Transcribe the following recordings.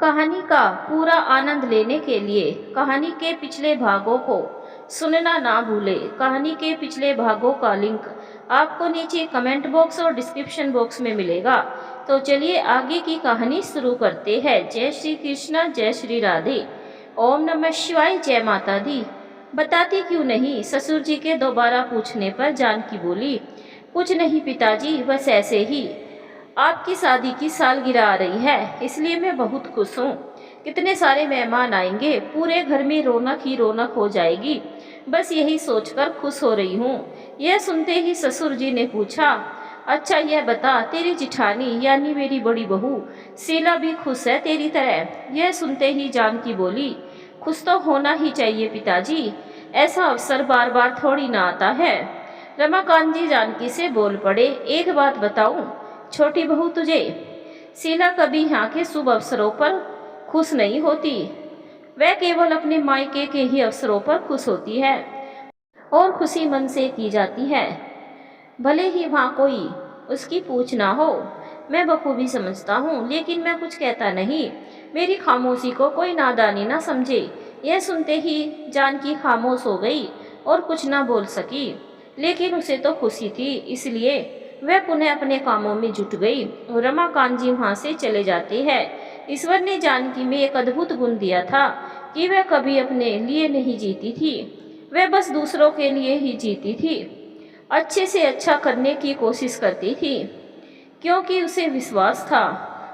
कहानी का पूरा आनंद लेने के लिए कहानी के पिछले भागों को सुनना ना भूलें। कहानी के पिछले भागों का लिंक आपको नीचे कमेंट बॉक्स और डिस्क्रिप्शन बॉक्स में मिलेगा। तो चलिए आगे की कहानी शुरू करते हैं। जय श्री कृष्ण, जय श्री राधे, ओम नमः शिवाय, जय माता दी। बताती क्यों नहीं? ससुर जी के दोबारा पूछने पर जानकी बोली, कुछ नहीं पिताजी, बस ऐसे ही। आपकी शादी की सालगिरह आ रही है, इसलिए मैं बहुत खुश हूँ। कितने सारे मेहमान आएंगे, पूरे घर में रौनक ही रौनक हो जाएगी। बस यही सोचकर खुश हो रही हूँ। यह सुनते ही ससुर जी ने पूछा, अच्छा यह बता, तेरी जिठानी यानी मेरी बड़ी बहू शीला भी खुश है तेरी तरह? यह सुनते ही जानकी बोली, खुश तो होना ही चाहिए पिताजी, ऐसा अवसर बार बार थोड़ी ना आता है। रमाकांत जी जानकी से बोल पड़े, एक बात बताऊं छोटी बहू तुझे, शीला कभी यहाँ के शुभ अवसरों पर खुश नहीं होती। वह केवल अपने मायके के ही अवसरों पर खुश होती है और खुशी मन से की जाती है, भले ही वहाँ कोई उसकी पूछ ना हो। मैं बखूबी समझता हूँ, लेकिन मैं कुछ कहता नहीं। मेरी खामोशी को कोई नादानी ना समझे। यह सुनते ही जानकी खामोश हो गई और कुछ ना बोल सकी, लेकिन उसे तो खुशी थी, इसलिए वह पुनः अपने कामों में जुट गई। रमाकांत जी वहाँ से चले जाते हैं। ईश्वर ने जानकी में एक अद्भुत गुण दिया था कि वह कभी अपने लिए नहीं जीती थी, वह बस दूसरों के लिए ही जीती थी। अच्छे से अच्छा करने की कोशिश करती थी, क्योंकि उसे विश्वास था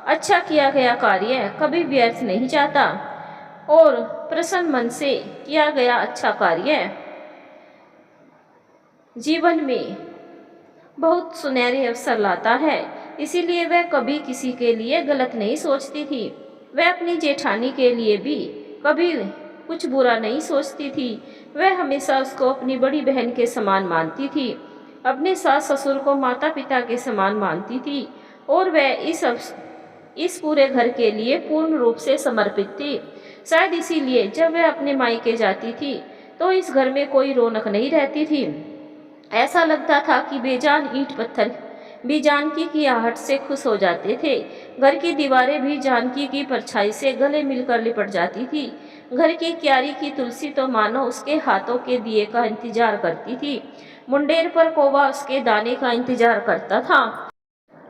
अच्छा किया गया कार्य कभी व्यर्थ नहीं जाता और प्रसन्न मन से किया गया अच्छा कार्य जीवन में बहुत सुनहरे अवसर लाता है। इसीलिए वह कभी किसी के लिए गलत नहीं सोचती थी। वह अपनी जेठानी के लिए भी कभी कुछ बुरा नहीं सोचती थी। वह हमेशा उसको अपनी बड़ी बहन के समान मानती थी, अपने सास ससुर को माता पिता के समान मानती थी और वह इस पूरे घर के लिए पूर्ण रूप से समर्पित थी। शायद इसीलिए जब वह अपने मायके जाती थी तो इस घर में कोई रौनक नहीं रहती थी। ऐसा लगता था कि बेजान ईंट पत्थर भी जानकी की आहट से खुश हो जाते थे। घर की दीवारें भी जानकी की परछाई से गले मिलकर लिपट जाती थी। घर की क्यारी की तुलसी तो मानो उसके हाथों के दिए का इंतजार करती थी। मुंडेर पर कौवा उसके दाने का इंतजार करता था।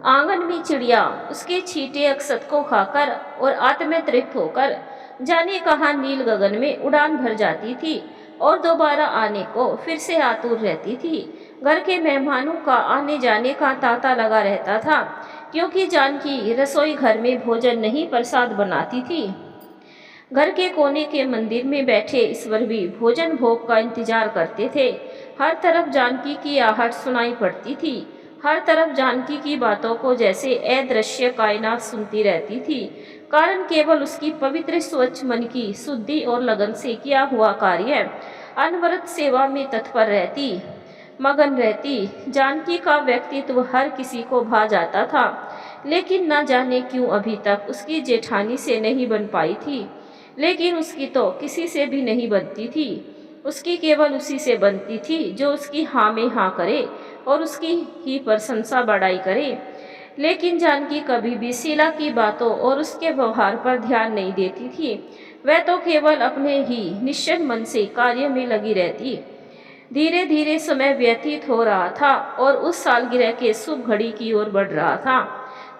आंगन में चिड़िया उसके छींटे अक्षत को खाकर और आत्म तृप्त होकर जाने कहाँ नील गगन में उड़ान भर जाती थी और दोबारा आने को फिर से आतुर रहती थी। घर के मेहमानों का आने जाने का तांता लगा रहता था, क्योंकि जानकी रसोई घर में भोजन नहीं प्रसाद बनाती थी। घर के कोने के मंदिर में बैठे ईश्वर भी भोजन भोग का इंतजार करते थे। हर तरफ जानकी की आहट सुनाई पड़ती थी। हर तरफ जानकी की बातों को जैसे अदृश्य कायनात सुनती रहती थी। कारण केवल उसकी पवित्र स्वच्छ मन की शुद्धि और लगन से किया हुआ कार्य। अनवरत सेवा में तत्पर रहती, मगन रहती जानकी का व्यक्तित्व हर किसी को भा जाता था, लेकिन न जाने क्यों अभी तक उसकी जेठानी से नहीं बन पाई थी। लेकिन उसकी तो किसी से भी नहीं बनती थी, उसकी केवल उसी से बनती थी जो उसकी हाँ में हाँ करे और उसकी ही प्रशंसा बढ़ाई करे। लेकिन जानकी कभी भी शीला की बातों और उसके व्यवहार पर ध्यान नहीं देती थी। वह तो केवल अपने ही निश्चल मन से कार्य में लगी रहती। धीरे धीरे समय व्यतीत हो रहा था और उस सालगिरह के शुभ घड़ी की ओर बढ़ रहा था।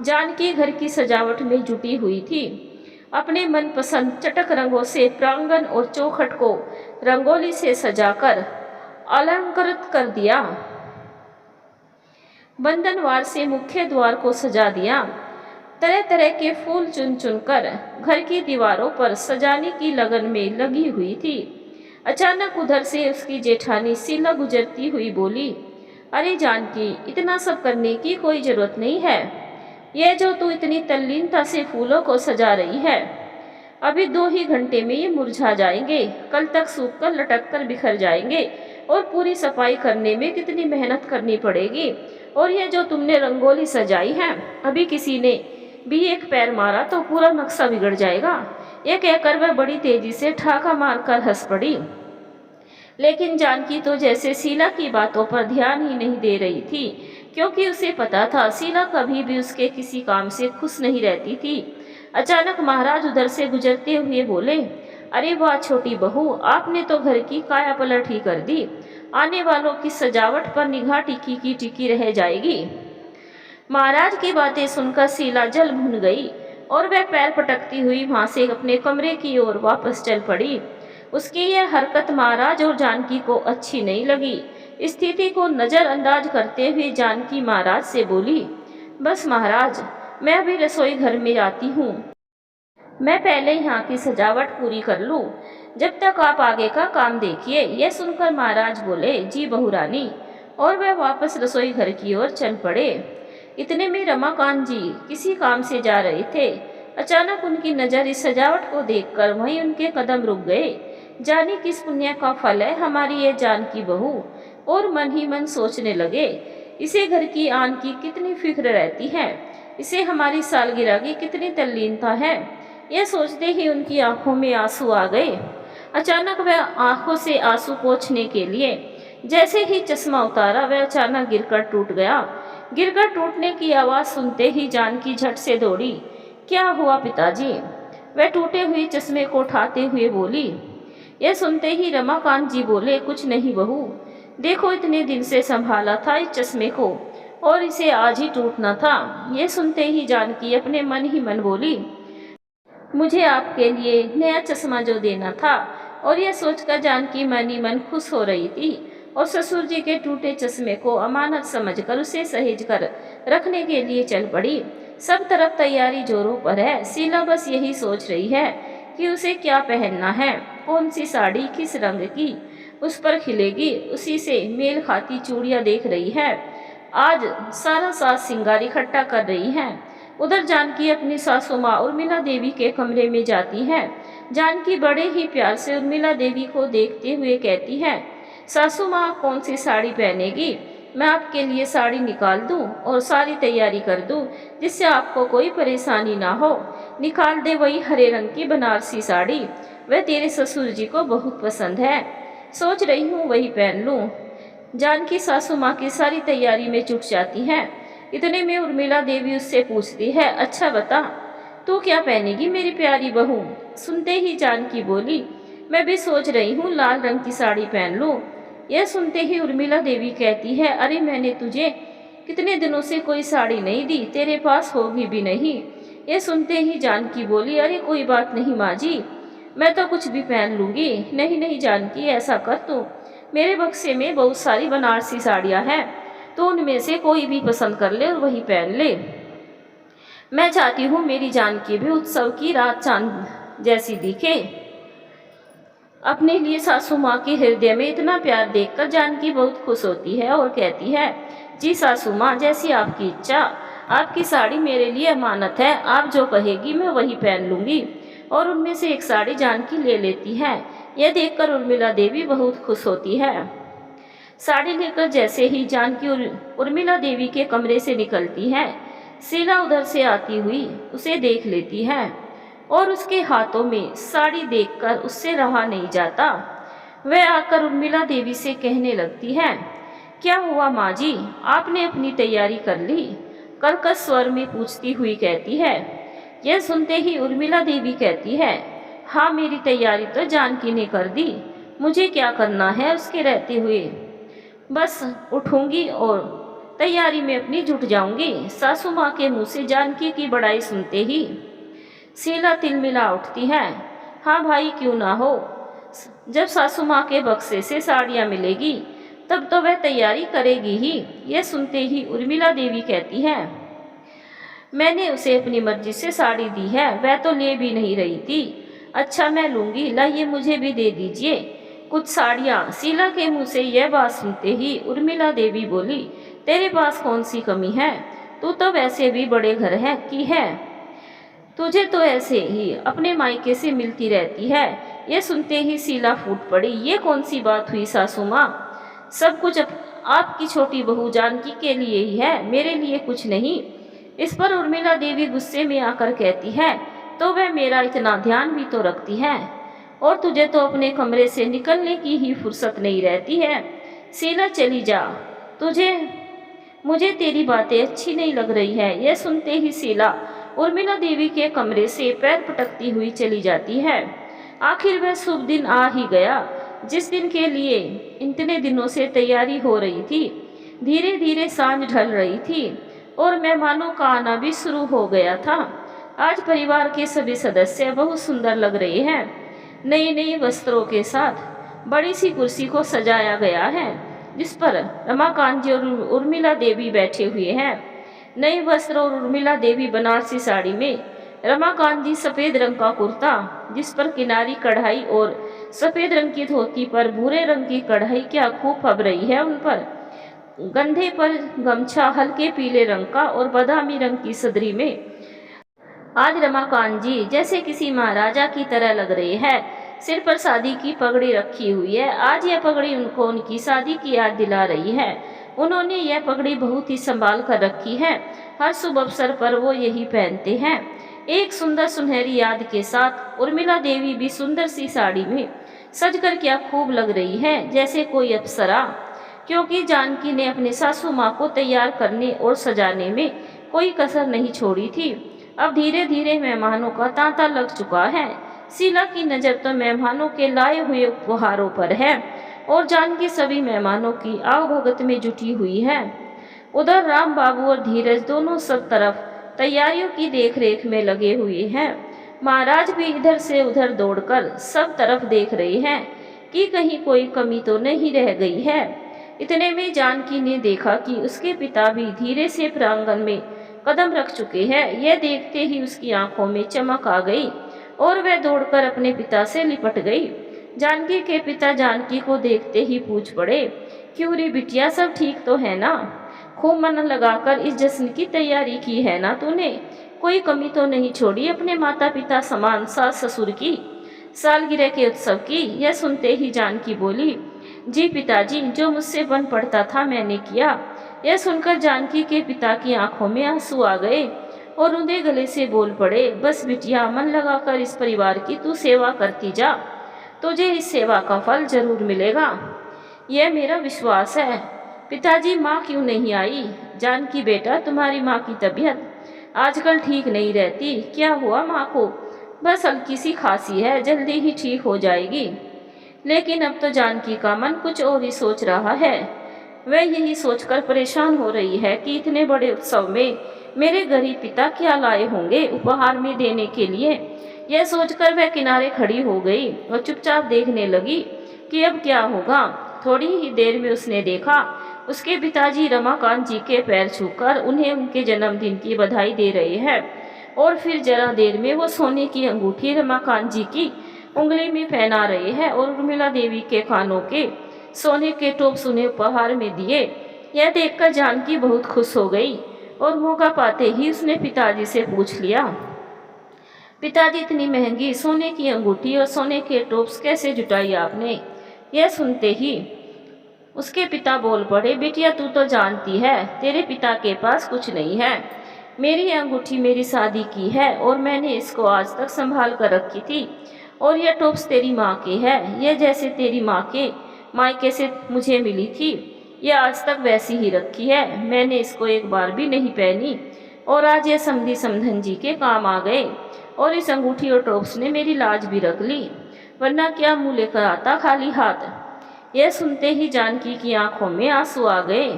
जानकी घर की सजावट में जुटी हुई थी। अपने मनपसंद चटक रंगों से प्रांगण और चौखट को रंगोली से सजाकर अलंकृत कर दिया। बंधनवार से मुख्य द्वार को सजा दिया। तरह तरह के फूल चुन चुनकर घर की दीवारों पर सजाने की लगन में लगी हुई थी। अचानक उधर से उसकी जेठानी शीला गुजरती हुई बोली, अरे जानकी, इतना सब करने की कोई जरूरत नहीं है। यह जो तू इतनी तल्लीनता से फूलों को सजा रही है, अभी 2 ही घंटे में ये मुरझा जाएंगे, कल तक सूख कर लटक कर बिखर जाएंगे और पूरी सफाई करने में कितनी मेहनत करनी पड़ेगी। और यह जो तुमने रंगोली सजाई है, अभी किसी ने भी एक पैर मारा तो पूरा नक्शा बिगड़ जाएगा। यह कहकर वह बड़ी तेजी से ठाका मारकर हंस पड़ी। लेकिन जानकी तो जैसे शीला की बातों पर ध्यान ही नहीं दे रही थी, क्योंकि उसे पता था शीला कभी भी उसके किसी काम से खुश नहीं रहती थी। अचानक महाराज उधर से गुजरते हुए बोले, अरे वाह छोटी बहू, आपने तो घर की काया पलट ही कर दी। आने वालों की सजावट पर निगाह टिकी की टिकी रह जाएगी। महाराज की बातें सुनकर शीला जल भुन गई और वह पैर पटकती हुई वहां से अपने कमरे की ओर वापस चल पड़ी। उसकी यह हरकत महाराज और जानकी को अच्छी नहीं लगी। स्थिति को नजरअंदाज करते हुए जानकी महाराज से बोली, बस महाराज, मैं अभी रसोई घर में जाती हूँ। मैं पहले यहाँ की सजावट पूरी कर लूँ, जब तक आप आगे का काम देखिए। यह सुनकर महाराज बोले, जी बहू रानी, और वह वापस रसोई घर की ओर चल पड़े। इतने में रमाकांत जी किसी काम से जा रहे थे। अचानक उनकी नज़र इस सजावट को देखकर वहीं उनके कदम रुक गए। जाने किस पुण्य का फल है हमारी ये जानकी बहू, और मन ही मन सोचने लगे, इसे घर की आन की कितनी फिक्र रहती है, इसे हमारी सालगिरह की कितनी तल्लीनता है। यह सोचते ही उनकी आंखों में आंसू आ गए। अचानक वह आंखों से आंसू पोंछने के लिए जैसे ही चश्मा उतारा, वह अचानक गिरकर टूट गया। गिरकर टूटने की आवाज़ सुनते ही जानकी झट से दौड़ी। क्या हुआ पिताजी? वह टूटे हुए चश्मे को उठाते हुए बोली। यह सुनते ही रमाकांत जी बोले, कुछ नहीं बहू, देखो इतने दिन से संभाला था इस चश्मे को और इसे आज ही टूटना था। यह सुनते ही जानकी अपने मन ही मन बोली, मुझे आपके लिए नया चश्मा जो देना था। और यह सोचकर जानकी मन ही मन खुश हो रही थी और ससुर जी के टूटे चश्मे को अमानत समझकर उसे सहेज कर रखने के लिए चल पड़ी। सब तरफ तैयारी जोरों पर है। शीला बस यही सोच रही है कि उसे क्या पहनना है, कौन सी साड़ी किस रंग की उस पर खिलेगी, उसी से मेल खाती चूड़ियाँ देख रही है। आज सारा साज सिंगार इकट्ठा कर रही है। उधर जानकी अपनी सासू माँ उर्मिला देवी के कमरे में जाती है। जानकी बड़े ही प्यार से उर्मिला देवी को देखते हुए कहती है, सासू माँ कौन सी साड़ी पहनेगी? मैं आपके लिए साड़ी निकाल दूं और सारी तैयारी कर दूं, जिससे आपको कोई परेशानी ना हो। निकाल दे वही हरे रंग की बनारसी साड़ी, वह तेरे ससुर जी को बहुत पसंद है। सोच रही हूँ वही पहन लूँ। जानकी सासू माँ की सारी तैयारी में जुट जाती है। इतने में उर्मिला देवी उससे पूछती है, अच्छा बता, तू क्या पहनेगी मेरी प्यारी बहू? सुनते ही जानकी बोली, मैं भी सोच रही हूँ लाल रंग की साड़ी पहन लूँ। यह सुनते ही उर्मिला देवी कहती है, अरे मैंने तुझे कितने दिनों से कोई साड़ी नहीं दी, तेरे पास होगी भी नहीं। यह सुनते ही जानकी बोली, अरे कोई बात नहीं माँ जी, मैं तो कुछ भी पहन लूँगी। नहीं नहीं जानकी, ऐसा कर तू, मेरे बक्से में बहुत सारी बनारसी साड़ियाँ हैं, तो उनमें से कोई भी पसंद कर ले और वही पहन ले। मैं चाहती हूँ मेरी जानकी भी उत्सव की रात चांद जैसी दिखे। अपने लिए सासू माँ के हृदय में इतना प्यार देखकर जानकी बहुत खुश होती है और कहती है, जी सासू माँ, जैसी आपकी इच्छा। आपकी साड़ी मेरे लिए अमानत है, आप जो कहेगी मैं वही पहन लूँगी। और उनमें से एक साड़ी जानकी ले लेती है। यह देखकर उर्मिला देवी बहुत खुश होती है। साड़ी लेकर जैसे ही जानकी उर्मिला देवी के कमरे से निकलती है, शीला उधर से आती हुई उसे देख लेती है और उसके हाथों में साड़ी देखकर उससे रहा नहीं जाता। वह आकर उर्मिला देवी से कहने लगती है, क्या हुआ माँ जी, आपने अपनी तैयारी कर ली? कर्कश स्वर में पूछती हुई कहती है। यह सुनते ही उर्मिला देवी कहती है, हाँ मेरी तैयारी तो जानकी ने कर दी, मुझे क्या करना है उसके रहते हुए, बस उठूंगी और तैयारी में अपनी जुट जाऊंगी। सासू माँ के मुँह से जानकी की बड़ाई सुनते ही शीला तिलमिला उठती है। हाँ भाई क्यों ना हो, जब सासू माँ के बक्से से साड़ियाँ मिलेगी तब तो वह तैयारी करेगी ही। यह सुनते ही उर्मिला देवी कहती है, मैंने उसे अपनी मर्जी से साड़ी दी है, वह तो ले भी नहीं रही थी। अच्छा मैं लूँगी, लाइए मुझे भी दे दीजिए कुछ साड़ियाँ। शीला के मुँह से यह बात सुनते ही उर्मिला देवी बोली, तेरे पास कौन सी कमी है, तू तो वैसे भी बड़े घर है की है, तुझे तो ऐसे ही अपने मायके से मिलती रहती है। यह सुनते ही शीला फूट पड़ी, ये कौन सी बात हुई सासू माँ, सब कुछ आपकी छोटी बहू जानकी के लिए ही है, मेरे लिए कुछ नहीं। इस पर उर्मिला देवी गुस्से में आकर कहती है, तो वह मेरा इतना ध्यान भी तो रखती है और तुझे तो अपने कमरे से निकलने की ही फुर्सत नहीं रहती है। शीला चली जा, मुझे तेरी बातें अच्छी नहीं लग रही है। यह सुनते ही शीला उर्मिला देवी के कमरे से पैर पटकती हुई चली जाती है। आखिर वह शुभ दिन आ ही गया जिस दिन के लिए इतने दिनों से तैयारी हो रही थी। धीरे धीरे सांझ ढल रही थी और मेहमानों का आना भी शुरू हो गया था। आज परिवार के सभी सदस्य बहुत सुंदर लग रहे हैं। नए नए वस्त्रों के साथ बड़ी सी कुर्सी को सजाया गया है जिस पर रमाकांत जी और उर्मिला देवी बैठे हुए हैं। नए वस्त्र और उर्मिला देवी बनारसी साड़ी में, रमाकांत जी सफ़ेद रंग का कुर्ता जिस पर किनारी कढ़ाई और सफ़ेद रंग की धोती पर भूरे रंग की कढ़ाई क्या खूब फब रही है। उन पर कंधे पर गमछा हल्के पीले रंग का और बादामी रंग की सदरी में आज रमाकांत जी जैसे किसी महाराजा की तरह लग रहे हैं। सिर पर शादी की पगड़ी रखी हुई है। आज यह पगड़ी उनको उनकी शादी की याद दिला रही है। उन्होंने यह पगड़ी बहुत ही संभाल कर रखी है। हर शुभ अवसर पर वो यही पहनते हैं। एक सुंदर सुनहरी याद के साथ उर्मिला देवी भी सुंदर सी साड़ी में सजकर क्या खूब लग रही है, जैसे कोई अप्सरा। क्योंकि जानकी ने अपने सासू माँ को तैयार करने और सजाने में कोई कसर नहीं छोड़ी थी। अब धीरे धीरे मेहमानों का तांता लग चुका है। शीला की नज़र तो मेहमानों के लाए हुए उपहारों पर है और जानकी सभी मेहमानों की आवभगत में जुटी हुई है। उधर राम बाबू और धीरज दोनों सब तरफ तैयारियों की देखरेख में लगे हुए हैं। महाराज भी इधर से उधर दौड़कर सब तरफ देख रहे हैं कि कहीं कोई कमी तो नहीं रह गई है। इतने में जानकी ने देखा कि उसके पिता भी धीरे से प्रांगण में कदम रख चुके हैं। यह देखते ही उसकी आंखों में चमक आ गई और वह दौड़कर अपने पिता से लिपट गई। जानकी के पिता जानकी को देखते ही पूछ पड़े, क्यों रे बिटिया, सब ठीक तो है ना? खूब मन लगाकर इस जश्न की तैयारी की है ना तूने? कोई कमी तो नहीं छोड़ी अपने माता पिता समान सास ससुर की सालगिरह के उत्सव की? यह सुनते ही जानकी बोली, जी पिताजी, जो मुझसे बन पड़ता था मैंने किया। यह सुनकर जानकी के पिता की आंखों में आंसू आ गए और उन्हें गले से बोल पड़े, बस बिटिया, मन लगाकर इस परिवार की तू सेवा करती जा, तुझे इस सेवा का फल जरूर मिलेगा, यह मेरा विश्वास है। पिताजी, माँ क्यों नहीं आई? जानकी बेटा, तुम्हारी माँ की तबीयत आजकल ठीक नहीं रहती। क्या हुआ माँ को? बस हल्की सी खांसी है, जल्दी ही ठीक हो जाएगी। लेकिन अब तो जानकी का मन कुछ और ही सोच रहा है। वह यही सोचकर परेशान हो रही है कि इतने बड़े उत्सव में मेरे गरीब पिता क्या लाए होंगे उपहार में देने के लिए। यह सोचकर वह किनारे खड़ी हो गई और चुपचाप देखने लगी कि अब क्या होगा। थोड़ी ही देर में उसने देखा उसके पिताजी रमाकांत जी के पैर छूकर उन्हें उनके जन्मदिन की बधाई दे रहे हैं और फिर जरा देर में वो सोने की अंगूठी रमाकांत जी की उंगली में पहना रहे हैं और उर्मिला देवी के कानों के सोने के टोप्स उन्हें उपहार में दिए। यह देखकर जानकी बहुत खुश हो गई और मौका पाते ही उसने पिताजी से पूछ लिया, पिताजी, इतनी महंगी सोने की अंगूठी और सोने के टोप्स कैसे जुटाई आपने? यह सुनते ही उसके पिता बोल पड़े, बेटिया, तू तो जानती है तेरे पिता के पास कुछ नहीं है। मेरी अंगूठी मेरी शादी की है और मैंने इसको आज तक संभाल कर रखी थी और यह टोप्स तेरी माँ के है। यह जैसे तेरी माँ के मायके से मुझे मिली थी, यह आज तक वैसी ही रखी है। मैंने इसको एक बार भी नहीं पहनी और आज यह समधी समधन जी के काम आ गए और इस अंगूठी और टोप्स ने मेरी लाज भी रख ली, वरना क्या मुँह लेकर आता खाली हाथ। यह सुनते ही जानकी की आंखों में आंसू आ गए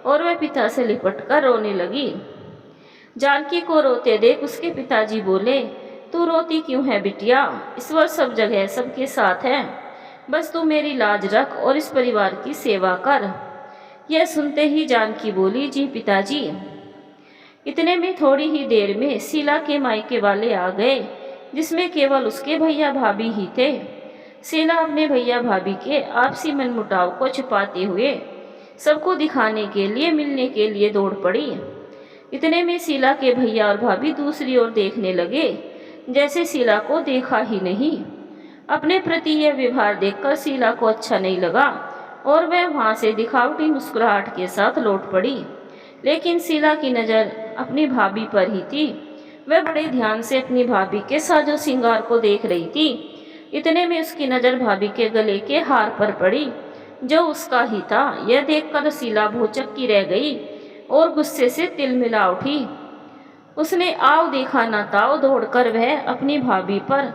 और वह पिता से लिपटकर रोने लगी। जानकी को रोते देख उसके पिताजी बोले, तू रोती क्यों है बिटिया? ईश्वर सब जगह सबके साथ है, बस तू मेरी लाज रख और इस परिवार की सेवा कर। यह सुनते ही जानकी बोली, जी पिताजी। इतने में थोड़ी ही देर में शीला के मायके वाले आ गए जिसमें केवल उसके भैया भाभी ही थे। शीला अपने भैया भाभी के आपसी मनमुटाव को छुपाते हुए सबको दिखाने के लिए मिलने के लिए दौड़ पड़ी। इतने में शीला के भैया और भाभी दूसरी ओर देखने लगे जैसे शीला को देखा ही नहीं। अपने प्रति यह व्यवहार देखकर शीला को अच्छा नहीं लगा और वह वहाँ से दिखावटी मुस्कुराहट के साथ लौट पड़ी। लेकिन शीला की नज़र अपनी भाभी पर ही थी। वह बड़े ध्यान से अपनी भाभी के साजो श्रृंगार को देख रही थी। इतने में उसकी नज़र भाभी के गले के हार पर पड़ी जो उसका ही था। यह देखकर शीला भौचक्की रह गई और गुस्से से तिलमिला उठी। उसने आव देखा न ताव दौड़कर वह अपनी भाभी पर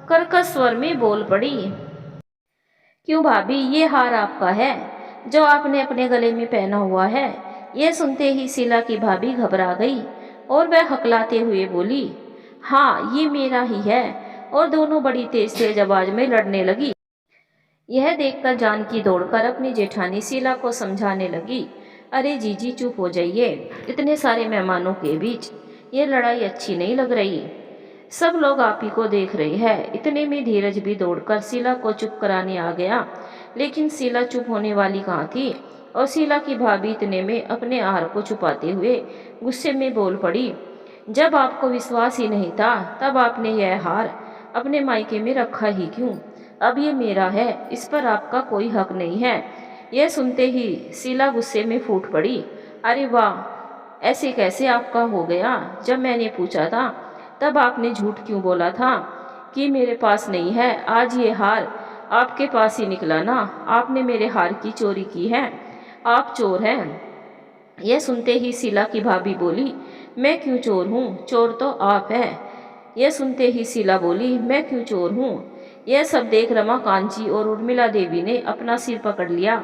कर्कश स्वर में बोल पड़ी। क्यों भाभी, ये हार आपका है जो आपने अपने गले में पहना हुआ है? यह सुनते ही शीला की भाभी घबरा गई और वह हकलाते हुए बोली, हाँ ये मेरा ही है। और दोनों बड़ी तेज तेज आवाज में लड़ने लगी। यह देखकर जानकी दौड़कर अपनी जेठानी शीला को समझाने लगी, अरे जीजी चुप हो जाइए, इतने सारे मेहमानों के बीच ये लड़ाई अच्छी नहीं लग रही। सब लोग आप ही को देख रहे हैं। इतने में धीरज भी दौड़कर शीला को चुप कराने आ गया, लेकिन शीला चुप होने वाली कहाँ थी और शीला की भाभी इतने में अपने आहार को छुपाते हुए गुस्से में बोल पड़ी, जब आपको विश्वास ही नहीं था तब आपने यह हार अपने मायके में रखा ही क्यों? अब ये मेरा है, इस पर आपका कोई हक नहीं है। यह सुनते ही शीला गुस्से में फूट पड़ी, अरे वाह, ऐसे कैसे आपका हो गया? जब मैंने पूछा था तब आपने झूठ क्यों बोला था कि मेरे पास नहीं है? आज ये हार आपके पास ही निकला ना। आपने मेरे हार की चोरी की है, आप चोर हैं। यह सुनते ही शीला की भाभी बोली, मैं क्यों चोर हूँ, चोर तो आप है। यह सुनते ही शीला बोली, मैं क्यों चोर हूँ? यह सब देख रमाकांत जी और उर्मिला देवी ने अपना सिर पकड़ लिया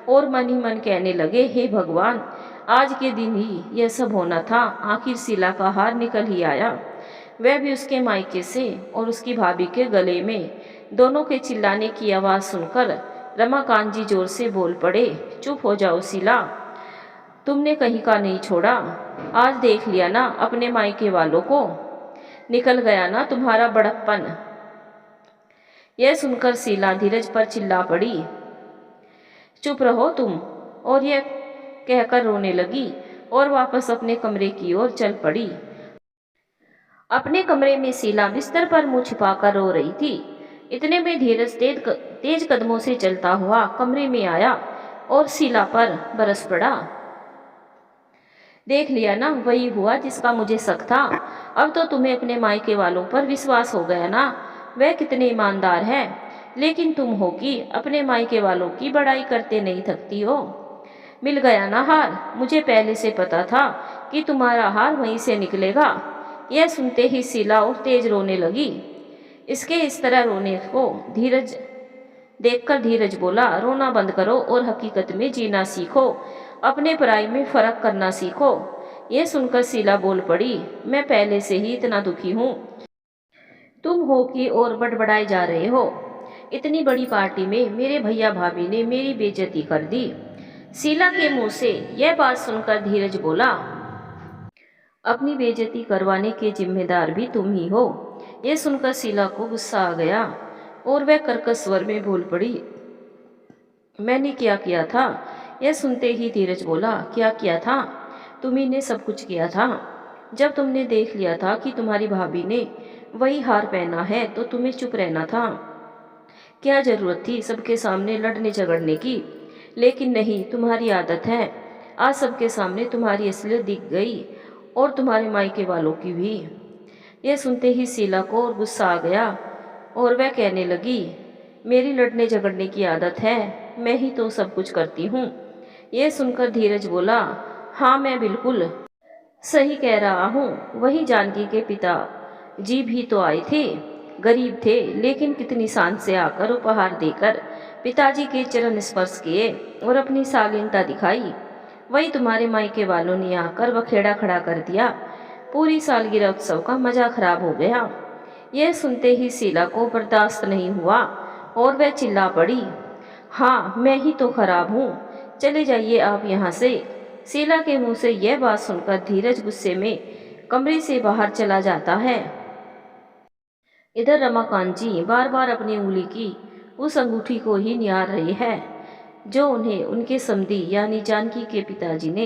और मन ही मन कहने लगे, हे भगवान, आज के दिन ही यह सब होना था। आखिर शीला का हार निकल ही आया, वह भी उसके मायके से। और उसकी भाभी के गले में दोनों के चिल्लाने की आवाज़ सुनकर रमाकांत जी जोर से बोल पड़े, चुप हो जाओ शीला, तुमने कहीं का नहीं छोड़ा। आज देख लिया ना अपने मायके वालों को, निकल गया ना तुम्हारा बड़प्पन। यह सुनकर शीला धीरज पर चिल्ला पड़ी, चुप रहो तुम। और यह कहकर रोने लगी और वापस अपने कमरे की ओर चल पड़ी। अपने कमरे में शीला बिस्तर पर मुंह छिपाकर रो रही थी। इतने में धीरज तेज कदमों से चलता हुआ कमरे में आया और शीला पर बरस पड़ा। देख लिया ना, वही हुआ जिसका मुझे शक था। अब तो तुम्हें अपने मायके वालों पर विश्वास हो गया ना, वह कितने ईमानदार है। लेकिन तुम हो कि अपने मायके वालों की बड़ाई करते नहीं थकती हो। मिल गया ना हार, मुझे पहले से पता था कि तुम्हारा हार वहीं से निकलेगा। यह सुनते ही शीला और तेज रोने लगी। इसके इस तरह रोने को देखकर धीरज बोला, रोना बंद करो और हकीकत में जीना सीखो, अपने पराई में फर्क करना सीखो। यह सुनकर शीला बोल पड़ी, मैं पहले से ही इतना दुखी हूँ, तुम हो कि और बड़बड़ाए जा रहे हो। इतनी बड़ी पार्टी में मेरे भैया भाभी ने मेरी बेइज्जती कर दी। शीला के मुंह से यह बात सुनकर धीरज बोला, अपनी बेइज्जती करवाने के जिम्मेदार भी तुम ही हो। यह सुनकर शीला को गुस्सा आ गया और वह कर्कश स्वर में बोल पड़ी, मैंने क्या किया था? यह सुनते ही धीरज बोला, क्या किया था? तुम्ही ने सब कुछ किया था। जब तुमने देख लिया था कि तुम्हारी भाभी ने वही हार पहना है तो तुम्हें चुप रहना था। क्या जरूरत थी सबके सामने लड़ने झगड़ने की? लेकिन नहीं, तुम्हारी आदत है। आज सबके सामने तुम्हारी असलियत दिख गई और तुम्हारे मायके वालों की भी। यह सुनते ही शीला को और गुस्सा आ गया और वह कहने लगी, मेरी लड़ने झगड़ने की आदत है, मैं ही तो सब कुछ करती हूँ। यह सुनकर धीरज बोला, हाँ मैं बिल्कुल सही कह रहा हूँ। वही जानकी के पिता जी भी तो आए थे, गरीब थे लेकिन कितनी शान से आकर उपहार देकर पिताजी के चरण स्पर्श किए और अपनी शालीनता दिखाई। वही तुम्हारे मायके वालों ने आकर बखेड़ा खड़ा कर दिया। पूरी सालगिरह उत्सव का मजा खराब हो गया। यह सुनते ही शीला को बर्दाश्त नहीं हुआ और वह चिल्ला पड़ी, हाँ मैं ही तो खराब हूँ, चले जाइए आप यहाँ से। शीला के मुंह से यह बात सुनकर धीरज गुस्से में कमरे से बाहर चला जाता है। इधर रमाकांत जी बार बार अपनी उंगली की उस अंगूठी को ही निहार रहे हैं जो उन्हें उनके समधी यानी जानकी के पिताजी ने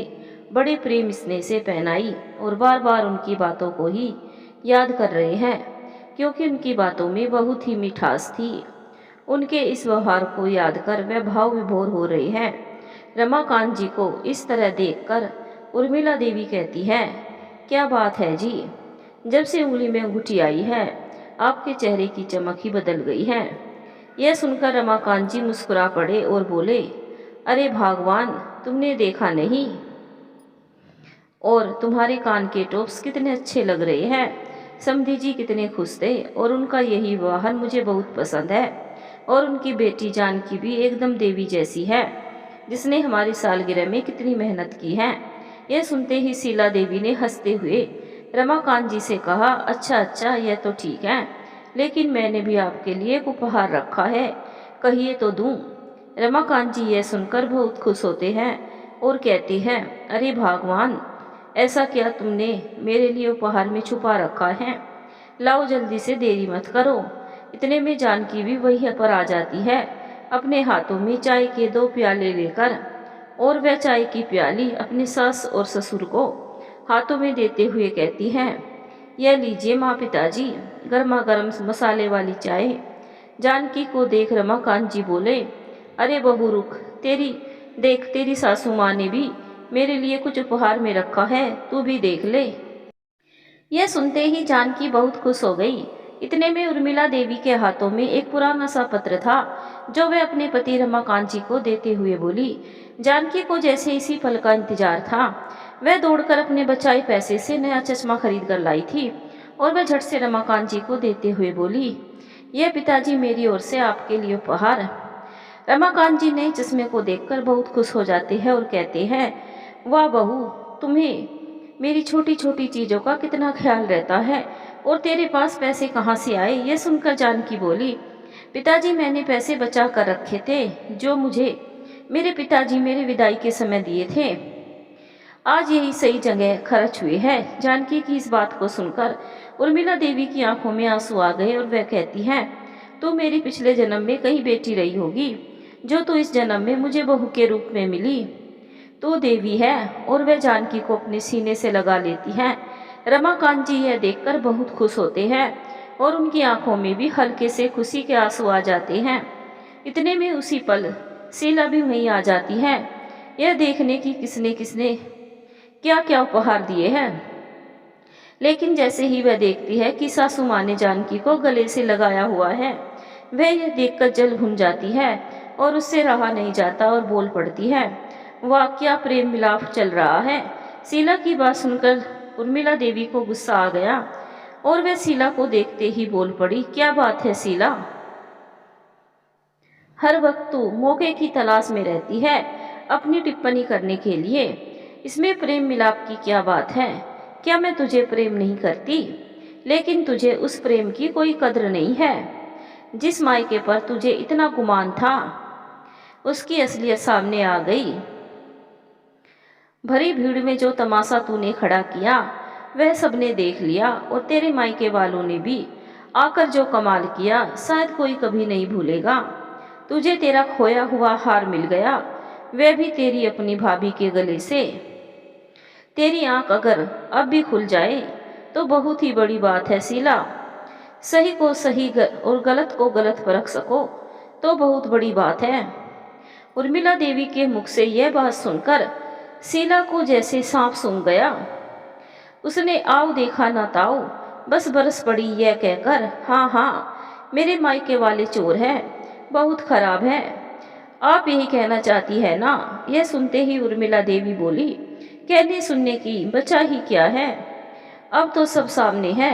बड़े प्रेम स्नेह से पहनाई, और बार बार उनकी बातों को ही याद कर रहे हैं क्योंकि उनकी बातों में बहुत ही मिठास थी। उनके इस व्यवहार को याद कर वे भाव विभोर हो रहे हैं। रमाकांत जी को इस तरह देखकर उर्मिला देवी कहती है, क्या बात है जी, जब से उंगली में अंगूठी आई है आपके चेहरे की चमक ही बदल गई है। यह सुनकर रमाकांत जी मुस्कुरा पड़े और बोले, अरे भगवान, तुमने देखा नहीं? और तुम्हारे कान के टॉप्स कितने अच्छे लग रहे हैं। समधी जी कितने खुश थे और उनका यही वाहन मुझे बहुत पसंद है। और उनकी बेटी जानकी भी एकदम देवी जैसी है, जिसने हमारी सालगिरह में कितनी मेहनत की है। यह सुनते ही शीला देवी ने हंसते हुए रमाकांत जी से कहा, अच्छा अच्छा, यह तो ठीक है, लेकिन मैंने भी आपके लिए एक उपहार रखा है, कहिए तो दूं। रमाकांत जी यह सुनकर बहुत खुश होते हैं और कहते हैं, अरे भगवान, ऐसा क्या तुमने मेरे लिए उपहार में छुपा रखा है, लाओ जल्दी से, देरी मत करो। इतने में जानकी भी वहीं पर आ जाती है, अपने हाथों में चाय के 2 प्याले लेकर, और वह चाय की प्याली अपनी सास और ससुर को हाथों में देते हुए कहती हैं, यह लीजिए माँ पिताजी, गर्मा गर्म मसाले वाली चाय। जानकी को देख रमाकांत जी बोले, अरे बहू रुक, तेरी सासू माँ ने भी मेरे लिए कुछ उपहार में रखा है, तू भी देख ले। यह सुनते ही जानकी बहुत खुश हो गई। इतने में उर्मिला देवी के हाथों में एक पुराना सा पत्र था, जो वह अपने पति रमाकांत जी को देते हुए बोली। जानकी को जैसे इसी पल का इंतजार था, वह दौड़कर अपने बचाए पैसे से नया चश्मा खरीद कर लाई थी और वह झट से रमाकांत जी को देते हुए बोली, यह पिताजी मेरी ओर से आपके लिए उपहार। रमाकांत जी नए चश्मे को देखकर बहुत खुश हो जाते हैं और कहते हैं, वाह बहू, तुम्हें मेरी छोटी छोटी चीज़ों का कितना ख्याल रहता है, और तेरे पास पैसे कहाँ से आए। यह सुनकर जानकी बोली, पिताजी मैंने पैसे बचा कर रखे थे, जो मुझे मेरे पिताजी मेरे विदाई के समय दिए थे, आज यही सही जगह खर्च हुए हैं। जानकी की इस बात को सुनकर उर्मिला देवी की आंखों में आंसू आ गए और वह कहती हैं, तो मेरी पिछले जन्म में कहीं बेटी रही होगी, जो तो इस जन्म में मुझे बहू के रूप में मिली, तो देवी है। और वह जानकी को अपने सीने से लगा लेती हैं। रमाकांत जी यह देखकर बहुत खुश होते हैं और उनकी आंखों में भी हल्के से खुशी के आंसू आ जाते हैं। इतने में उसी पल शीला भी वहीं आ जाती है, यह देखने की किसने किसने क्या क्या उपहार दिए हैं। लेकिन जैसे ही वह देखती है कि सासू माँ ने जानकी को गले से लगाया हुआ है, वह यह देखकर जल भुन जाती है और उससे रहा नहीं जाता और बोल पड़ती है, वाह क्या प्रेम मिलाप चल रहा है। शीला की बात सुनकर उर्मिला देवी को गुस्सा आ गया और वह शीला को देखते ही बोल पड़ी, क्या बात है शीला, हर वक्त तू मौके की तलाश में रहती है अपनी टिप्पणी करने के लिए, इसमें प्रेम मिलाप की क्या बात है। क्या मैं तुझे प्रेम नहीं करती, लेकिन तुझे उस प्रेम की कोई कद्र नहीं है। जिस मायके पर तुझे इतना गुमान था, उसकी असलियत सामने आ गई। भरी भीड़ में जो तमाशा तूने खड़ा किया, वह सबने देख लिया, और तेरे मायके वालों ने भी आकर जो कमाल किया, शायद कोई कभी नहीं भूलेगा। तुझे तेरा खोया हुआ हार मिल गया, वह भी तेरी अपनी भाभी के गले से। तेरी आंख अगर अब भी खुल जाए तो बहुत ही बड़ी बात है शीला। सही को सही और गलत को गलत परख सको तो बहुत बड़ी बात है। उर्मिला देवी के मुख से यह बात सुनकर शीला को जैसे सांप सूंघ गया। उसने आओ देखा ना ताओ, बस बरस पड़ी यह कहकर, हाँ हाँ, मेरे मायके वाले चोर हैं, बहुत खराब है। आप यही कहना चाहती है ना। यह सुनते ही उर्मिला देवी बोली, कहने सुनने की बचा ही क्या है, अब तो सब सामने है।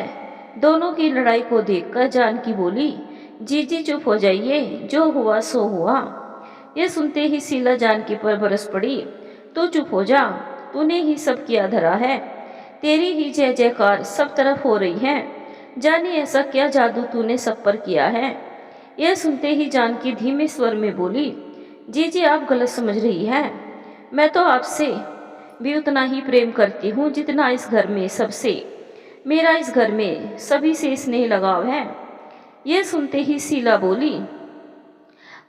दोनों की लड़ाई को देखकर जानकी बोली, जीजी चुप हो जाइए, जो हुआ सो हुआ। यह सुनते ही शीला जानकी पर बरस पड़ी, तो चुप हो जा, तूने ही सब किया धरा है, तेरी ही जय जयकार सब तरफ हो रही है, जाने ऐसा क्या जादू तूने सब पर किया है। यह सुनते ही जानकी धीमे स्वर में बोली, जीजी आप गलत समझ रही हैं, मैं तो आपसे भी उतना ही प्रेम करती हूँ जितना इस घर में सबसे, मेरा इस घर में सभी से स्नेह लगाव है। यह सुनते ही शीला बोली,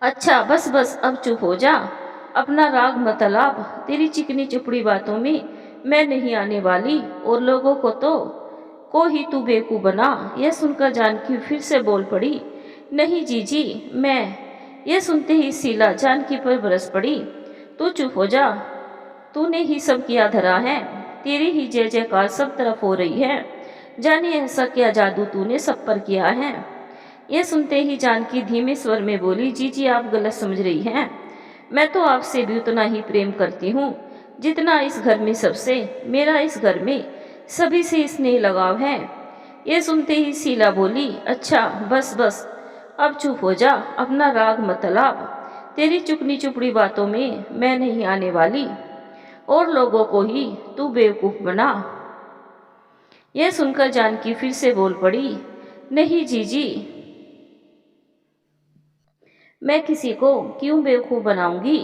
अच्छा बस बस अब चुप हो जा, अपना राग मत अलाप, तेरी चिकनी चुपड़ी बातों में मैं नहीं आने वाली, और लोगों को ही तू बेवकूफ बना। यह सुनकर जानकी फिर से बोल पड़ी, नहीं जीजी मैं। यह सुनते ही शीला जानकी पर बरस पड़ी, तू चुप हो जा, तूने ही सब किया धरा है, तेरी ही जय जयकार सब तरफ हो रही है, जाने ऐसा क्या जादू तूने सब पर किया है। यह सुनते ही जानकी धीमे स्वर में बोली, जीजी आप गलत समझ रही हैं, मैं तो आपसे भी उतना ही प्रेम करती हूँ जितना इस घर में सबसे, मेरा इस घर में सभी से स्नेह लगाव है। ये सुनते ही शीला बोली, अच्छा बस बस, अब चुप हो जा, अपना राग मत अलाप। तेरी चुपनी चुपड़ी बातों में मैं नहीं आने वाली, और लोगों को ही तू बेवकूफ बना। यह सुनकर जानकी फिर से बोल पड़ी, नहीं जीजी, मैं किसी को क्यों बेवकूफ बनाऊंगी।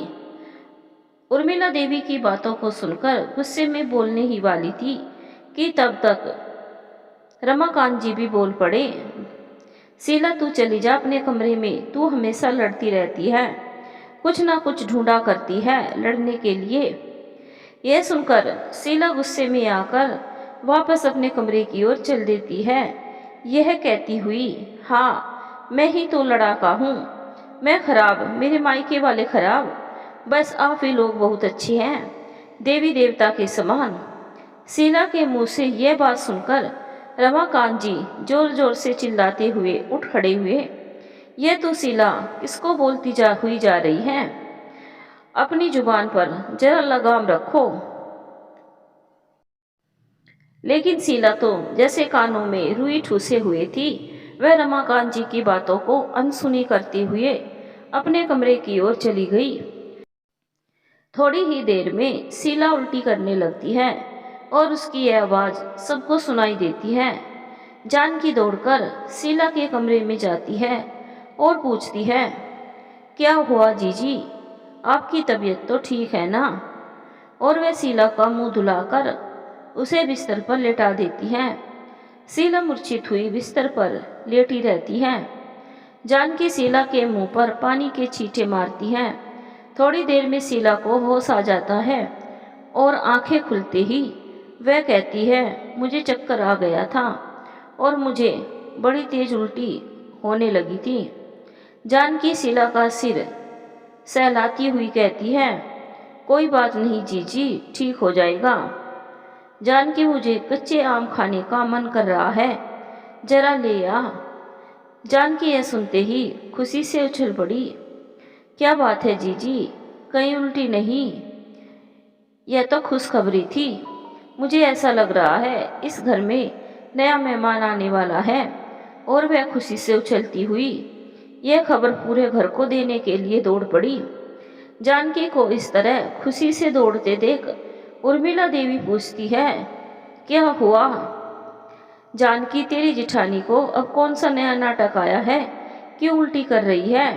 उर्मिला देवी की बातों को सुनकर गुस्से में बोलने ही वाली थी कि तब तक रमाकांत जी भी बोल पड़े, शीला तू चली जा अपने कमरे में, तू हमेशा लड़ती रहती है, कुछ ना कुछ ढूंढा करती है लड़ने के लिए। यह सुनकर शीला गुस्से में आकर वापस अपने कमरे की ओर चल देती है, यह कहती हुई, हाँ मैं ही तो लड़ाका हूँ, मैं खराब, मेरे मायके वाले खराब, बस आप ही लोग बहुत अच्छे हैं, देवी देवता के समान। शीला के मुंह से यह बात सुनकर रमाकांत जी जोर जोर से चिल्लाते हुए उठ खड़े हुए। यह तो शीला किसको बोलती हुई जा रही है, अपनी जुबान पर जरा लगाम रखो। लेकिन शीला तो जैसे कानों में रुई ठूसे हुए थी। वह रमाकांत जी की बातों को अनसुनी करते हुए अपने कमरे की ओर चली गई। थोड़ी ही देर में शीला उल्टी करने लगती है और उसकी यह आवाज़ सबको सुनाई देती है। जानकी दौड़कर शीला के कमरे में जाती है और पूछती है, क्या हुआ जीजी, आपकी तबीयत तो ठीक है ना। और वह शीला का मुंह धुलाकर उसे बिस्तर पर लेटा देती है। शीला मूर्छित हुई बिस्तर पर लेटी रहती है। जानकी शीला के मुंह पर पानी के छींटे मारती है। थोड़ी देर में शीला को होश आ जाता है और आंखें खुलते ही वह कहती है, मुझे चक्कर आ गया था और मुझे बड़ी तेज उल्टी होने लगी थी। जानकी शीला का सिर सहलाती हुई कहती है, कोई बात नहीं जीजी, ठीक हो जाएगा। जानकी, मुझे कच्चे आम खाने का मन कर रहा है, जरा ले आ। जानकी यह सुनते ही खुशी से उछल पड़ी, क्या बात है जीजी, कहीं उल्टी नहीं? यह तो खुशखबरी थी। मुझे ऐसा लग रहा है इस घर में नया मेहमान आने वाला है। और वह खुशी से उछलती हुई यह खबर पूरे घर को देने के लिए दौड़ पड़ी। जानकी को इस तरह खुशी से दौड़ते देख उर्मिला देवी पूछती है, क्या हुआ? जानकी, तेरी जिठानी को अब कौन सा नया नाटक आया है, क्यों उल्टी कर रही है?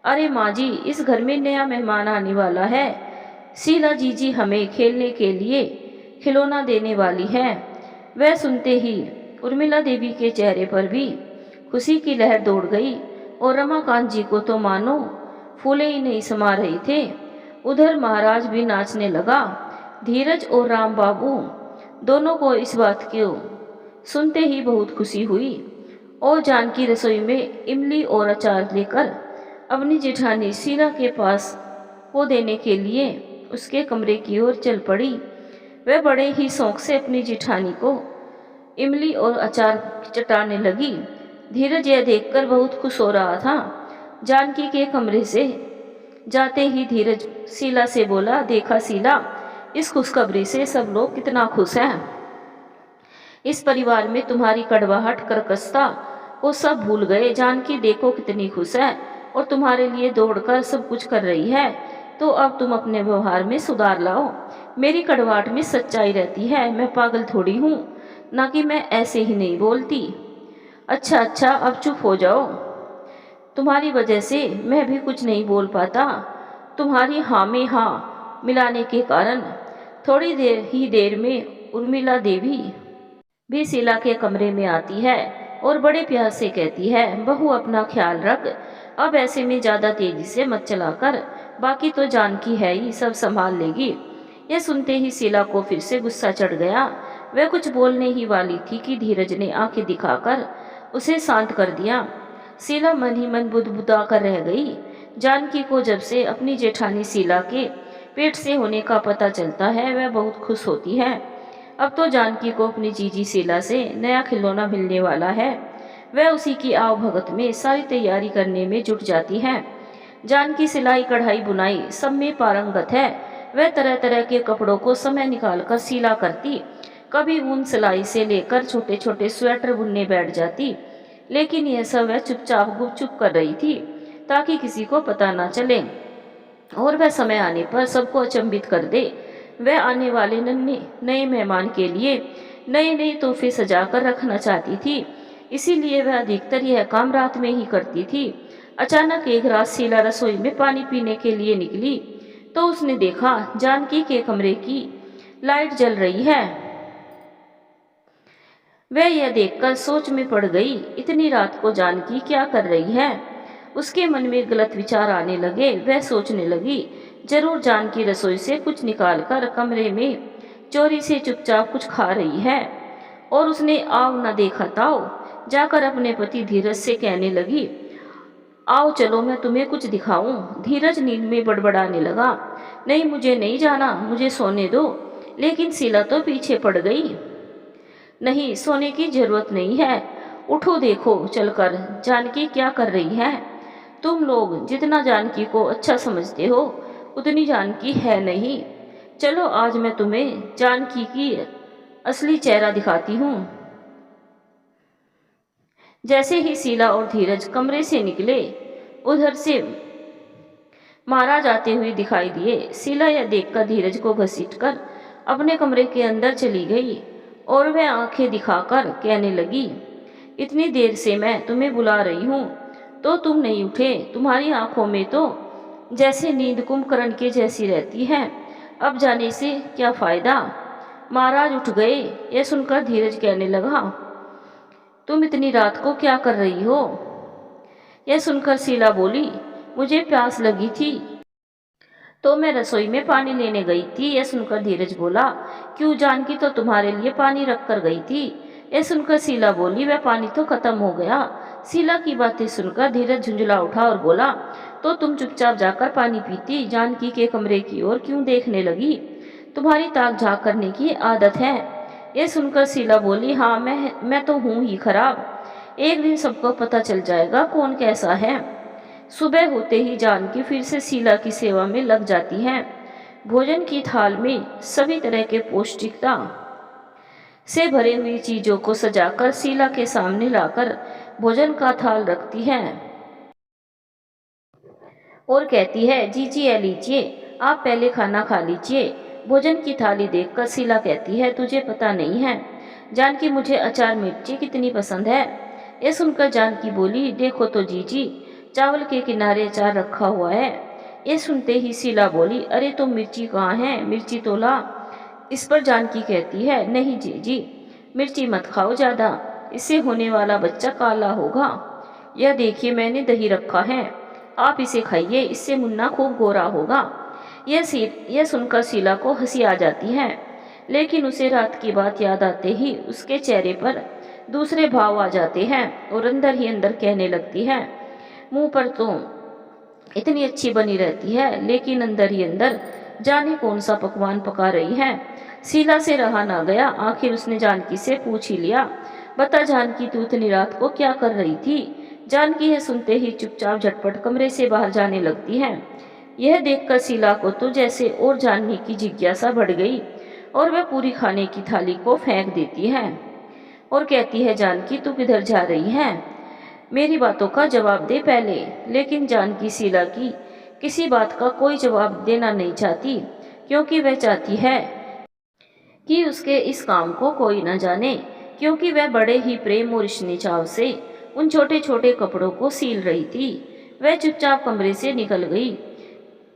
अरे माँ जी, इस घर में नया मेहमान आने वाला है, शीला जीजी हमें खेलने के लिए खिलौना देने वाली है। वह सुनते ही उर्मिला देवी के चेहरे पर भी खुशी की लहर दौड़ गई और रमाकांत जी को तो मानो फूले ही नहीं समा रहे थे। उधर महाराज भी नाचने लगा। धीरज और राम बाबू दोनों को इस बात को सुनते ही बहुत खुशी हुई और जानकी रसोई में इमली और अचार लेकर अपनी जेठानी शीला के पास को देने के लिए उसके कमरे की ओर चल पड़ी। वह बड़े ही शौक से अपनी जेठानी को इमली और अचार चटाने लगी। धीरज यह देखकर बहुत खुश हो रहा था। जानकी के कमरे से जाते ही धीरज शीला से बोला, देखा शीला, इस खुशखबरी से सब लोग कितना खुश हैं। इस परिवार में तुम्हारी कड़वाहट कर्कशता को सब भूल गए। जानकी देखो कितनी खुश है और तुम्हारे लिए दौड़कर सब कुछ कर रही है। तो अब तुम अपने व्यवहार में सुधार लाओ। मेरी कड़वाहट में सच्चाई रहती है, मैं पागल थोड़ी हूँ, ना कि मैं ऐसे ही नहीं बोलती। अच्छा अच्छा, अब चुप हो जाओ, तुम्हारी वजह से मैं भी कुछ नहीं बोल पाता। तुम्हारी हाँ में हाँ मिलाने के कारण थोड़ी देर में उर्मिला देवी भी शीला के कमरे में आती है और बड़े प्यार से कहती है, बहू अपना ख्याल रख, अब ऐसे में ज़्यादा तेजी से मत चलाकर, बाकी तो जानकी है ही, सब संभाल लेगी। यह सुनते ही शीला को फिर से गुस्सा चढ़ गया। वह कुछ बोलने ही वाली थी कि धीरज ने आंखें दिखाकर उसे शांत कर दिया। शीला मन ही मन बुदबुदा कर रह गई। जानकी को जब से अपनी जेठानी शीला के पेट से होने का पता चलता है वह बहुत खुश होती है। अब तो जानकी को अपनी जीजी शीला से नया खिलौना मिलने वाला है। वह उसी की आव भगत में सारी तैयारी करने में जुट जाती है। जानकी सिलाई कढ़ाई बुनाई सब में पारंगत है। वह तरह तरह के कपड़ों को समय निकालकर सिला करती। कभी ऊन सिलाई से लेकर छोटे छोटे स्वेटर बुनने बैठ जाती, लेकिन यह सब वह चुपचाप गुपचुप कर रही थी ताकि किसी को पता ना चले और वह समय आने पर सबको अचंभित कर दे। वह आने वाले नन्हे नए मेहमान के लिए नए नए तोहफे सजा कर रखना चाहती थी, इसीलिए वह अधिकतर यह काम रात में ही करती थी। अचानक एक रात शीला रसोई में पानी पीने के लिए निकली तो उसने देखा जानकी के कमरे की लाइट जल रही है। वह यह देखकर सोच में पड़ गई, इतनी रात को जानकी क्या कर रही है। उसके मन में गलत विचार आने लगे। वह सोचने लगी, जरूर जानकी रसोई से कुछ निकालकर कमरे में चोरी से चुपचाप कुछ खा रही है। और उसने आव न देखा ताव जाकर अपने पति धीरज से कहने लगी, आओ चलो मैं तुम्हें कुछ दिखाऊं। धीरज नींद में बड़बड़ाने लगा, नहीं मुझे नहीं जाना, मुझे सोने दो। लेकिन शीला तो पीछे पड़ गई, नहीं सोने की जरूरत नहीं है, उठो देखो चलकर जानकी क्या कर रही है। तुम लोग जितना जानकी को अच्छा समझते हो उतनी जानकी है नहीं। चलो आज मैं तुम्हें जानकी की असली चेहरा दिखाती हूँ। जैसे ही शीला और धीरज कमरे से निकले, उधर से महाराज आते हुए दिखाई दिए। शीला यह देखकर धीरज को घसीटकर अपने कमरे के अंदर चली गई और वह आंखें दिखाकर कहने लगी, इतनी देर से मैं तुम्हें बुला रही हूँ तो तुम नहीं उठे। तुम्हारी आंखों में तो जैसे नींद कुंभकर्ण के जैसी रहती है, अब जाने से क्या फायदा। महाराज उठ गए। यह सुनकर धीरज कहने लगा, तुम इतनी रात को क्या कर रही हो। यह सुनकर शीला बोली, मुझे प्यास लगी थी तो मैं रसोई में पानी लेने गई थी। यह सुनकर धीरज बोला, क्यों जानकी तो तुम्हारे लिए पानी रख कर गई थी। यह सुनकर शीला बोली, वह पानी तो खत्म हो गया। शीला की बातें सुनकर धीरज झुंझला उठा और बोला, तो तुम चुपचाप जाकर पानी पीती, जानकी के कमरे की ओर क्यों देखने लगी। तुम्हारी ताक झाँक करने की आदत है। यह सुनकर शीला बोली, हाँ मैं तो हूँ ही खराब। एक दिन सबको पता चल जाएगा कौन कैसा है। सुबह होते ही जानकी फिर से शीला की सेवा में लग जाती है। भोजन की थाल में सभी तरह के पौष्टिकता से भरे हुई चीजों को सजाकर शीला के सामने लाकर भोजन का थाल रखती है और कहती है, जी लीजिए, आप पहले खाना खा लीजिए। भोजन की थाली देखकर शीला कहती है, तुझे पता नहीं है जानकी मुझे अचार मिर्ची कितनी पसंद है। ये सुनकर जानकी बोली, देखो तो जीजी, चावल के किनारे अचार रखा हुआ है। ये सुनते ही शीला बोली, अरे तो मिर्ची कहाँ है, मिर्ची तो ला। इस पर जानकी कहती है, नहीं जीजी, मिर्ची मत खाओ ज़्यादा, इससे होने वाला बच्चा काला होगा। यह देखिए मैंने दही रखा है, आप इसे खाइए, इससे मुन्ना खूब गोरा होगा। यह सुनकर शीला को हंसी आ जाती है, लेकिन उसे रात की बात याद आते ही उसके चेहरे पर दूसरे भाव आ जाते हैं और अंदर ही अंदर कहने लगती है, मुंह पर तो इतनी अच्छी बनी रहती है, लेकिन अंदर ही अंदर जाने कौन सा पकवान पका रही है। शीला से रहा ना गया, आखिर उसने जानकी से पूछ ही लिया, बता जानकी तू इतनी रात को क्या कर रही थी। जानकी यह सुनते ही चुपचाप झटपट कमरे से बाहर जाने लगती है। यह देखकर शीला को तो जैसे और जानने की जिज्ञासा बढ़ गई और वह पूरी खाने की थाली को फेंक देती है और कहती है, जानकी तू किधर जा रही है, मेरी बातों का जवाब दे पहले। लेकिन जानकी शीला की किसी बात का कोई जवाब देना नहीं चाहती, क्योंकि वह चाहती है कि उसके इस काम को कोई न जाने, क्योंकि वह बड़े ही प्रेम और स्नेह से उन छोटे छोटे कपड़ों को सील रही थी। वह चुपचाप कमरे से निकल गई।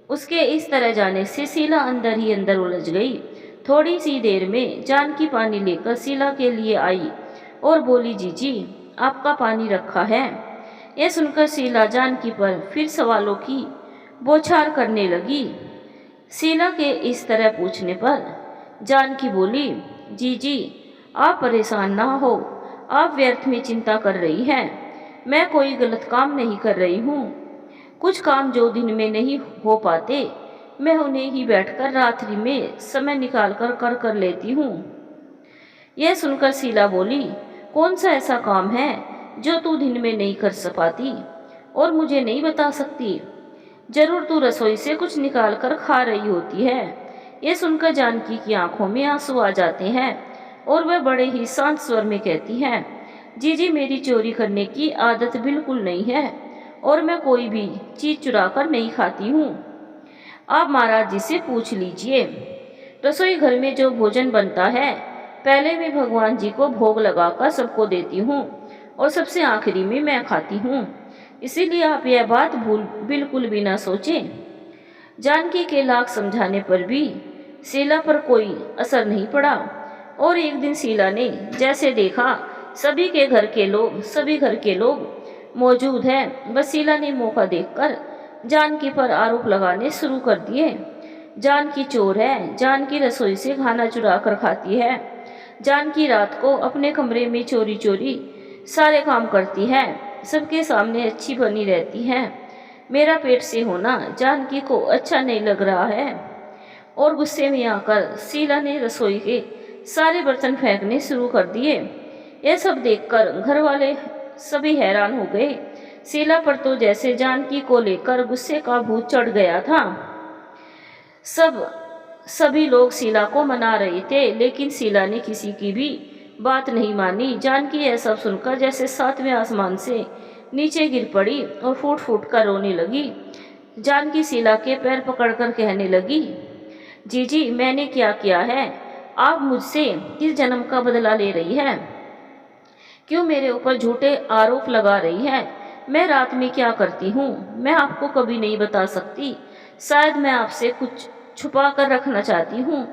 उसके इस तरह जाने से शीला अंदर ही अंदर उलझ गई। थोड़ी सी देर में जानकी पानी लेकर शीला के लिए आई और बोली, जीजी आपका पानी रखा है। यह सुनकर शीला जानकी पर फिर सवालों की बौछार करने लगी। शीला के इस तरह पूछने पर जानकी बोली, जीजी आप परेशान ना हो, आप व्यर्थ में चिंता कर रही हैं। मैं कोई गलत काम नहीं कर रही हूँ। कुछ काम जो दिन में नहीं हो पाते, मैं उन्हें ही बैठकर रात्रि में समय निकाल कर लेती हूँ। यह सुनकर शीला बोली, कौन सा ऐसा काम है जो तू दिन में नहीं कर पाती और मुझे नहीं बता सकती। जरूर तू रसोई से कुछ निकाल कर खा रही होती है। ये सुनकर जानकी की आंखों में आंसू आ जाते हैं और वह बड़े ही शांत स्वर में कहती है, जीजी मेरी चोरी करने की आदत बिल्कुल नहीं है और मैं कोई भी चीज चुरा कर नहीं खाती हूँ। आप महाराज जी से पूछ लीजिए। रसोई घर में जो भोजन बनता है पहले मैं भगवान जी को भोग लगाकर सबको देती हूँ और सबसे आखिरी में मैं खाती हूँ, इसीलिए आप यह बात बिल्कुल भी ना सोचें। जानकी के लाख समझाने पर भी शीला पर कोई असर नहीं पड़ा और एक दिन शीला ने जैसे देखा सभी घर के लोग मौजूद हैं, बस शीला ने मौका देखकर जानकी पर आरोप लगाने शुरू कर दिए। जानकी चोर है, जानकी रसोई से खाना चुरा कर खाती है, जानकी रात को अपने कमरे में चोरी चोरी सारे काम करती है, सबके सामने अच्छी बनी रहती है। मेरा पेट से होना जानकी को अच्छा नहीं लग रहा है। और गुस्से में आकर शीला ने रसोई के सारे बर्तन फेंकने शुरू कर दिए। यह सब देखकर घर वाले सभी हैरान हो गए। शीला पर तो जैसे जानकी को लेकर गुस्से का भूत चढ़ गया था। सभी लोग शीला को मना रहे थे, लेकिन शीला ने किसी की भी बात नहीं मानी। जानकी यह सब सुनकर जैसे सातवें आसमान से नीचे गिर पड़ी और फूट फूट कर रोने लगी। जानकी शीला के पैर पकड़कर कहने लगी, जीजी मैंने क्या किया है? आप मुझसे किस जन्म का बदला ले रही है? क्यों मेरे ऊपर झूठे आरोप लगा रही है? मैं रात में क्या करती हूँ मैं आपको कभी नहीं बता सकती। शायद मैं आपसे कुछ छुपा कर रखना चाहती हूँ,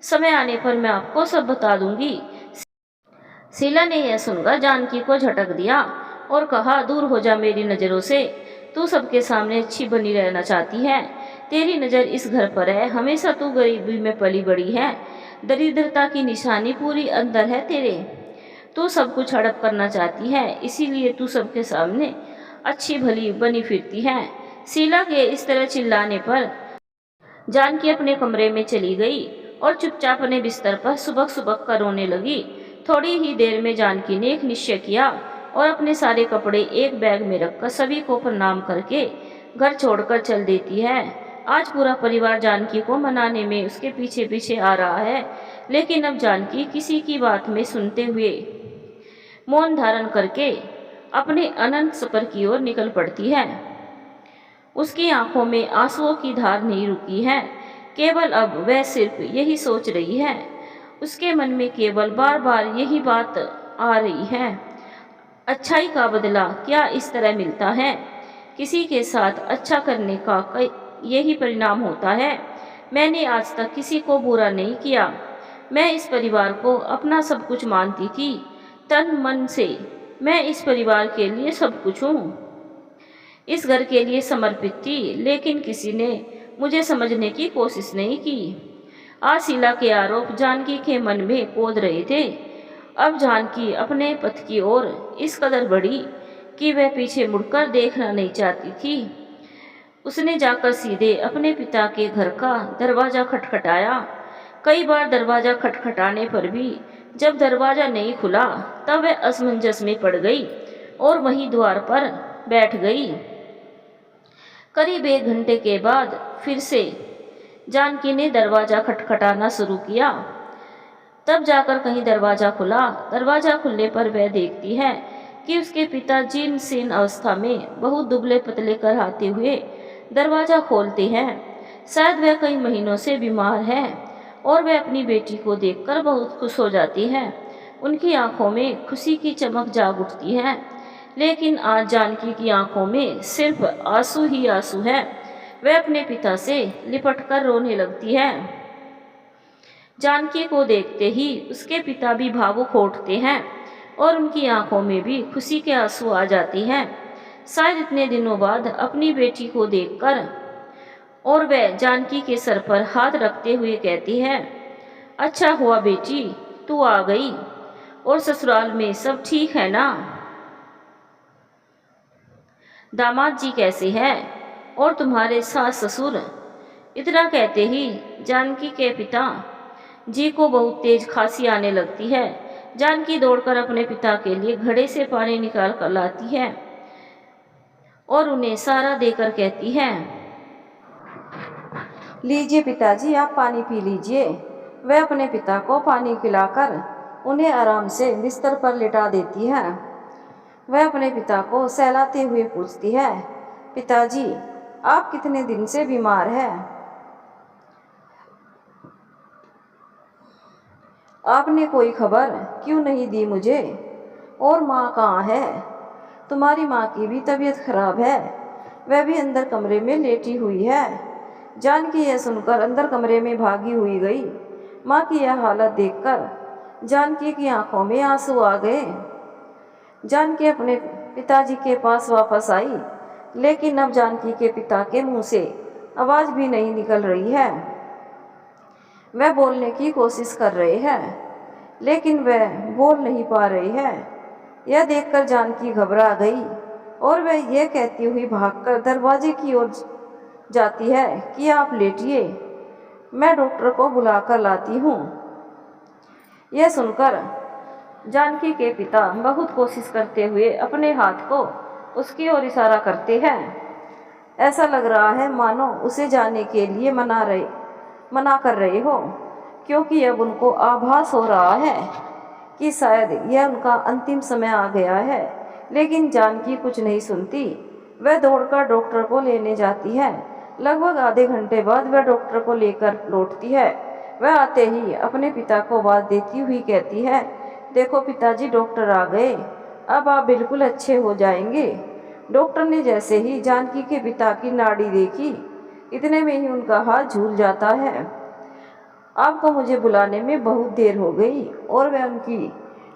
समय आने पर मैं आपको सब बता दूंगी। शीला ने यह सुनकर जानकी को झटक दिया और कहा, दूर हो जा मेरी नज़रों से। तू सबके सामने अच्छी बनी रहना चाहती है, तेरी नज़र इस घर पर है। हमेशा तू गरीबी में पली बड़ी है, दरिद्रता की निशानी पूरी अंदर है तेरे। तू सब कुछ हड़प करना चाहती है, इसीलिए तू सबके सामने अच्छी भली बनी फिरती है। शीला के इस तरह चिल्लाने पर जानकी अपने कमरे में चली गई और चुपचाप अपने बिस्तर पर सुबह सुबह कर रोने लगी। थोड़ी ही देर में जानकी ने एक निश्चय किया और अपने सारे कपड़े एक बैग में रखकर सभी को प्रणाम करके घर छोड़कर चल देती है। आज पूरा परिवार जानकी को मनाने में उसके पीछे पीछे आ रहा है, लेकिन अब जानकी किसी की बात में सुनते हुए मौन धारण करके अपने अनंत सफर की ओर निकल पड़ती है। उसकी आंखों में आंसुओं की धार नहीं रुकी है, केवल अब वह सिर्फ यही सोच रही है। उसके मन में केवल बार बार यही बात आ रही है, अच्छाई का बदला क्या इस तरह मिलता है? किसी के साथ अच्छा करने का यही परिणाम होता है। मैंने आज तक किसी को बुरा नहीं किया, मैं इस परिवार को अपना सब कुछ मानती थी, तन मन से मैं इस परिवार के लिए सब कुछ हूँ, इस घर के लिए समर्पित थी, लेकिन किसी ने मुझे समझने की कोशिश नहीं की। आज शीला के आरोप जानकी के मन में कूद रहे थे। अब जानकी अपने पथ की ओर इस कदर बढ़ी कि वह पीछे मुड़कर देखना नहीं चाहती थी। उसने जाकर सीधे अपने पिता के घर का दरवाजा खटखटाया। कई बार दरवाजा खटखटाने पर भी जब दरवाजा नहीं खुला तब वह असमंजस में पड़ गई और वहीं द्वार पर बैठ गई। करीब 1 घंटे के बाद फिर से जानकी ने दरवाजा खटखटाना शुरू किया। तब जाकर कहीं दरवाजा खुला। दरवाजा खुलने पर वह देखती है कि उसके पिता जीर्ण शीर्ण अवस्था में बहुत दुबले पतले कराते हुए दरवाजा खोलते हैं। शायद वह कई महीनों से बीमार है और वह अपनी बेटी को देखकर बहुत खुश हो जाती है। उनकी आंखों में खुशी की चमक जाग उठती है, लेकिन आज जानकी की आंखों में सिर्फ आंसू ही आंसू है। वह अपने पिता से लिपटकर रोने लगती है। जानकी को देखते ही उसके पिता भी भावुक उठते हैं और उनकी आंखों में भी खुशी के आंसू आ जाती हैं, शायद इतने दिनों बाद अपनी बेटी को देखकर। और वह जानकी के सर पर हाथ रखते हुए कहती है, अच्छा हुआ बेटी तू आ गई, और ससुराल में सब ठीक है ना? दामाद जी कैसे हैं और तुम्हारे सास ससुर? इतना कहते ही जानकी के पिता जी को बहुत तेज खांसी आने लगती है। जानकी दौड़कर अपने पिता के लिए घड़े से पानी निकाल कर लाती है और उन्हें सारा देकर कहती है, लीजिए पिताजी, आप पानी पी लीजिए। वह अपने पिता को पानी पिलाकर उन्हें आराम से बिस्तर पर लिटा देती है। वह अपने पिता को सहलाते हुए पूछती है, पिताजी, आप कितने दिन से बीमार हैं? आपने कोई खबर क्यों नहीं दी मुझे? और माँ कहाँ है? तुम्हारी माँ की भी तबीयत खराब है, वह भी अंदर कमरे में लेटी हुई है। जानकी यह सुनकर अंदर कमरे में भागी हुई गई। माँ की यह हालत देखकर जानकी की आंखों में आंसू आ गए। जानकी अपने पिताजी के पास वापस आई, लेकिन अब जानकी के पिता के मुंह से आवाज़ भी नहीं निकल रही है। वह बोलने की कोशिश कर रहे हैं, लेकिन वह बोल नहीं पा रही है। यह देखकर जानकी घबरा गई और वह यह कहती हुई भागकर दरवाजे की ओर जाती है कि आप लेटिए, मैं डॉक्टर को बुलाकर लाती हूँ। यह सुनकर जानकी के पिता बहुत कोशिश करते हुए अपने हाथ को उसकी ओर इशारा करते हैं। ऐसा लग रहा है मानो उसे जाने के लिए मना कर रहे हो, क्योंकि अब उनको आभास हो रहा है कि शायद यह उनका अंतिम समय आ गया है। लेकिन जानकी कुछ नहीं सुनती। वह दौड़कर डॉक्टर को लेने जाती है। लगभग आधे घंटे बाद वह डॉक्टर को लेकर लौटती है। वह आते ही अपने पिता को आवाज़ देती हुई कहती है, देखो पिताजी, डॉक्टर आ गए, अब आप बिल्कुल अच्छे हो जाएंगे। डॉक्टर ने जैसे ही जानकी के पिता की नाड़ी देखी, इतने में ही उनका हाथ झूल जाता है। आपको मुझे बुलाने में बहुत देर हो गई। और वह उनकी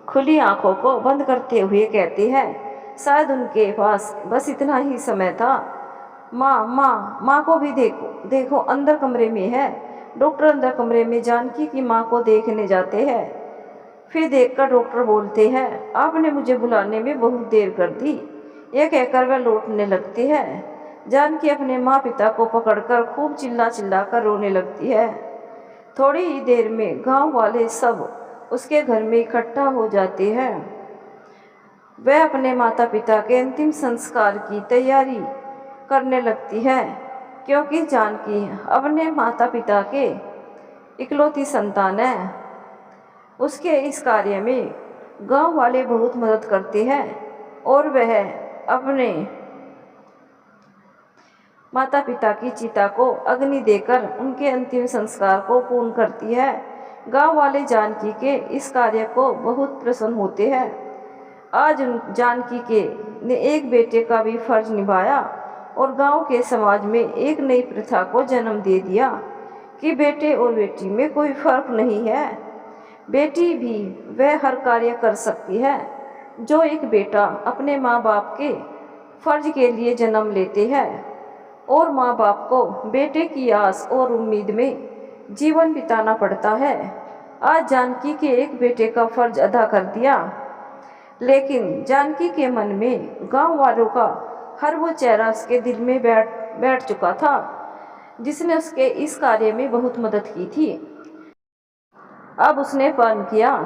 खुली आंखों को बंद करते हुए कहते हैं, शायद उनके पास बस इतना ही समय था। माँ को भी देखो अंदर कमरे में है। डॉक्टर अंदर कमरे में जानकी की माँ को देखने जाते हैं। फिर देखकर डॉक्टर बोलते हैं, आपने मुझे बुलाने में बहुत देर कर दी। यह कहकर वह लौटने लगती है। जानकी अपने माँ पिता को पकड़कर खूब चिल्ला कर रोने लगती है। थोड़ी ही देर में गांव वाले सब उसके घर में इकट्ठा हो जाते हैं। वह अपने माता पिता के अंतिम संस्कार की तैयारी करने लगती है, क्योंकि जानकी अपने माता पिता के इकलौती संतान है। उसके इस कार्य में गांव वाले बहुत मदद करते हैं और वह अपने माता पिता की चिता को अग्नि देकर उनके अंतिम संस्कार को पूर्ण करती है। गांव वाले जानकी के इस कार्य को बहुत प्रसन्न होते हैं। आज जानकी के ने एक बेटे का भी फर्ज निभाया और गांव के समाज में एक नई प्रथा को जन्म दे दिया कि बेटे और बेटी में कोई फर्क नहीं है। बेटी भी वह हर कार्य कर सकती है जो एक बेटा अपने माँ बाप के फर्ज के लिए जन्म लेते हैं, और माँ बाप को बेटे की आस और उम्मीद में जीवन बिताना पड़ता है। आज जानकी के एक बेटे का फर्ज अदा कर दिया, लेकिन जानकी के मन में गांव वालों का हर वो चेहरा उसके दिल में बैठ चुका था, जिसने उसके इस कार्य में बहुत मदद की थी। अब उसने प्रण किया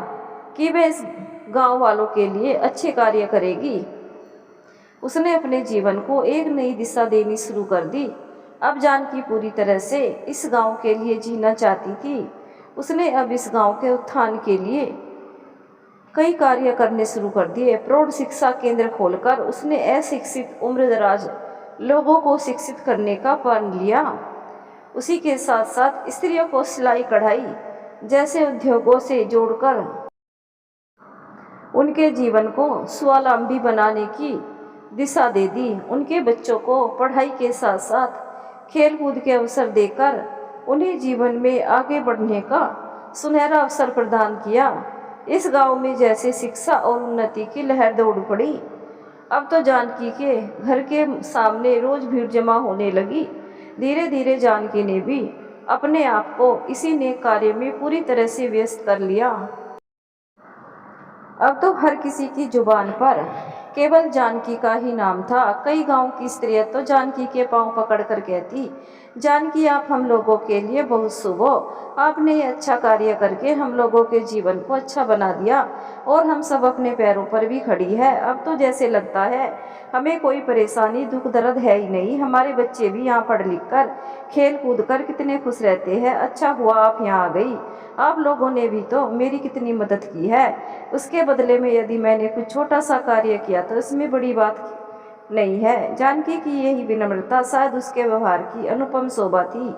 कि वह इस गांव वालों के लिए अच्छे कार्य करेगी। उसने अपने जीवन को एक नई दिशा देनी शुरू कर दी। अब जानकी पूरी तरह से इस गांव के लिए जीना चाहती थी। उसने अब इस गांव के उत्थान के लिए कई कार्य करने शुरू कर दिए। प्रौढ़ शिक्षा केंद्र खोलकर उसने अशिक्षित उम्रदराज लोगों को शिक्षित करने का प्रण लिया। उसी के साथ साथ स्त्रियों को सिलाई कढ़ाई जैसे उद्योगों से जोड़कर उनके जीवन को स्वावलंबी बनाने की दिशा दे दी। उनके बच्चों को पढ़ाई के साथ साथ खेल कूद के अवसर देकर उन्हें जीवन में आगे बढ़ने का सुनहरा अवसर प्रदान किया। इस गांव में जैसे शिक्षा और उन्नति की लहर दौड़ पड़ी। अब तो जानकी के घर के सामने रोज भीड़ जमा होने लगी। धीरे धीरे जानकी ने भी अपने आप को इसी नेक कार्य में पूरी तरह से व्यस्त कर लिया। अब तो हर किसी की जुबान पर केवल जानकी का ही नाम था। कई गांव की स्त्रियां तो जानकी के पांव पकड़कर कहती, जानकी, आप हम लोगों के लिए बहुत शुभ हो। आपने ये अच्छा कार्य करके हम लोगों के जीवन को अच्छा बना दिया और हम सब अपने पैरों पर भी खड़ी है। अब तो जैसे लगता है हमें कोई परेशानी दुख दर्द है ही नहीं। हमारे बच्चे भी यहाँ पढ़ लिख कर खेल कूद कर कितने खुश रहते हैं। अच्छा हुआ आप यहाँ आ गई। आप लोगों ने भी तो मेरी कितनी मदद की है। उसके बदले में यदि मैंने कुछ छोटा सा कार्य किया तो इसमें बड़ी बात नहीं है। जानकी की यही विनम्रता शायद उसके व्यवहार की अनुपम शोभा थी।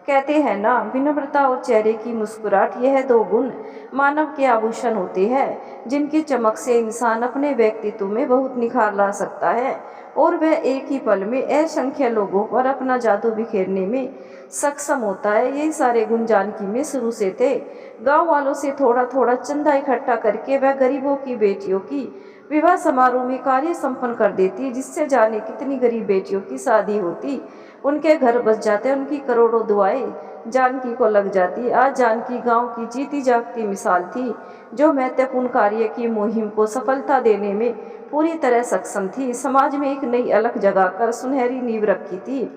कहते हैं ना, विनम्रता और चेहरे की मुस्कुराहट, यह दो गुण मानव के आभूषण होते हैं जिनकी चमक से इंसान अपने व्यक्तित्व में बहुत निखार ला सकता है और वह एक ही पल में असंख्य लोगों पर अपना जादू बिखेरने में सक्षम होता है। यही सारे गुण जानकी में शुरू से थे। गांव वालों से थोड़ा थोड़ा चंदा इकट्ठा करके वह गरीबों की बेटियों की विवाह समारोह में कार्य संपन्न कर देती, जिससे जाने कितनी गरीब बेटियों की शादी होती, उनके घर बस जाते, उनकी करोड़ों दुआएं जानकी को लग जाती। आज जानकी गांव की जीती जागती मिसाल थी, जो महत्वपूर्ण कार्य की मुहिम को सफलता देने में पूरी तरह सक्षम थी। समाज में एक नई अलख जगाकर सुनहरी नींव रखी थी।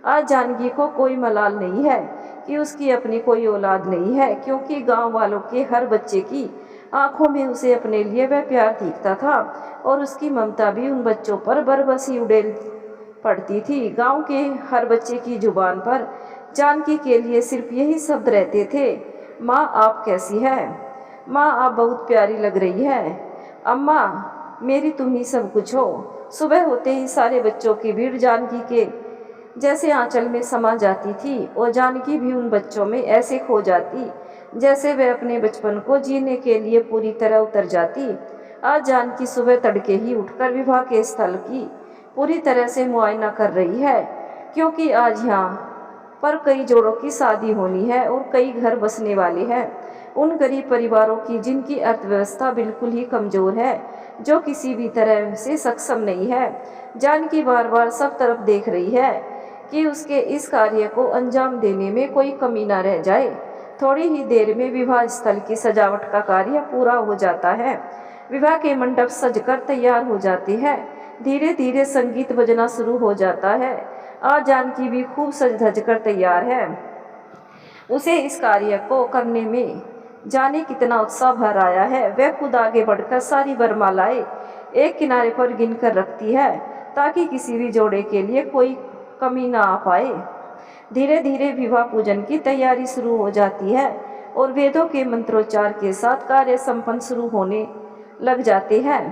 आज जानकी को कोई मलाल नहीं है कि उसकी अपनी कोई औलाद नहीं है, क्योंकि गांव वालों के हर बच्चे की आंखों में उसे अपने लिए वह प्यार दिखता था और उसकी ममता भी उन बच्चों पर बरबसी उड़ेल पड़ती थी। गांव के हर बच्चे की जुबान पर जानकी के लिए सिर्फ यही शब्द रहते थे, माँ आप कैसी है, माँ आप बहुत प्यारी लग रही है, अम्मा मेरी तुम ही सब कुछ हो। सुबह होते ही सारे बच्चों की भीड़ जानकी के जैसे आंचल में समा जाती थी और जानकी भी उन बच्चों में ऐसे खो जाती जैसे वे अपने बचपन को जीने के लिए पूरी तरह उतर जाती। आज जानकी सुबह तड़के ही उठकर विवाह के स्थल की पूरी तरह से मुआयना कर रही है, क्योंकि आज यहाँ पर कई जोड़ों की शादी होनी है और कई घर बसने वाले हैं। उन गरीब परिवारों की जिनकी अर्थव्यवस्था बिल्कुल ही कमज़ोर है, जो किसी भी तरह से सक्षम नहीं है। जानकी बार बार सब तरफ देख रही है कि उसके इस कार्य को अंजाम देने में कोई कमी न रह जाए। थोड़ी ही देर में विवाह स्थल की सजावट का कार्य पूरा हो जाता है। विवाह के मंडप सजकर तैयार हो जाते हैं। धीरे धीरे संगीत बजना शुरू हो जाता है। आज जानकी भी खूब सज धज कर तैयार है। उसे इस कार्य को करने में जाने कितना उत्साह भर आया है। वह खुद आगे बढ़कर सारी वरमालाएं एक किनारे पर गिनकर रखती है, ताकि किसी भी जोड़े के लिए कोई कमी ना आ पाए। धीरे धीरे विवाह पूजन की तैयारी शुरू हो जाती है और वेदों के मंत्रोच्चार के साथ कार्य संपन्न शुरू होने लग जाते हैं।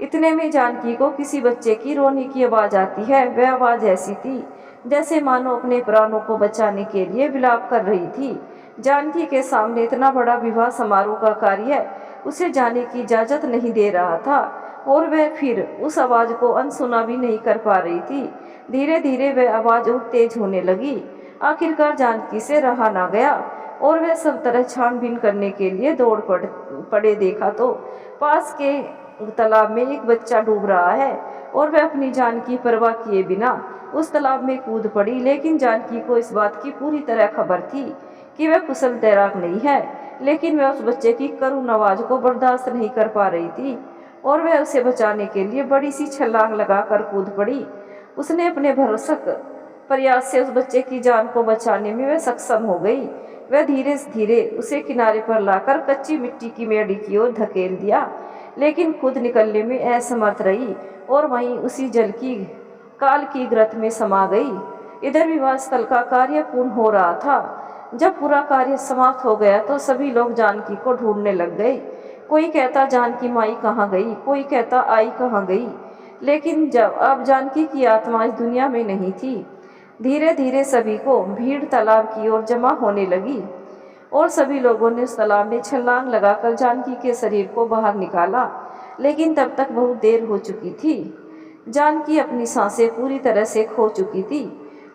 इतने में जानकी को किसी बच्चे की रोने की आवाज़ आती है। वह आवाज़ ऐसी थी जैसे मानो अपने प्राणों को बचाने के लिए विलाप कर रही थी। जानकी के सामने इतना बड़ा विवाह समारोह का कार्य उसे जाने की इजाज़त नहीं दे रहा था और वह फिर उस आवाज़ को अनसुना भी नहीं कर पा रही थी। धीरे धीरे वह आवाज़ और तेज होने लगी। आखिरकार जानकी से रहा ना गया और वह सब तरह छानबीन करने के लिए दौड़ पड़े। देखा तो पास के तालाब में एक बच्चा डूब रहा है और वह अपनी जान की परवाह किए बिना उस तालाब में कूद पड़ी। लेकिन जानकी को इस बात की पूरी तरह खबर थी कि वह कुशल तैराक नहीं है, लेकिन वह उस बच्चे की करुण आवाज़ को बर्दाश्त नहीं कर पा रही थी और वह उसे बचाने के लिए बड़ी सी छलांग लगाकर कूद पड़ी। उसने अपने भरसक प्रयास से उस बच्चे की जान को बचाने में वह सक्षम हो गई। वह धीरे धीरे उसे किनारे पर लाकर कच्ची मिट्टी की मेड़ी की ओर धकेल दिया, लेकिन खुद निकलने में असमर्थ रही और वहीं उसी जल की काल की ग्रत में समा गई। इधर विवाह स्थल का कार्य पूर्ण हो रहा था। जब पूरा कार्य समाप्त हो गया तो सभी लोग जानकी को ढूंढने लग गए। कोई कहता जानकी माई कहाँ गई, कोई कहता आई कहाँ गई। लेकिन जब अब जानकी की आत्मा इस दुनिया में नहीं थी। धीरे धीरे सभी को भीड़ तालाब की ओर जमा होने लगी और सभी लोगों ने उस तालाब में छलांग लगाकर जानकी के शरीर को बाहर निकाला। लेकिन तब तक बहुत देर हो चुकी थी। जानकी अपनी सांसें पूरी तरह से खो चुकी थी,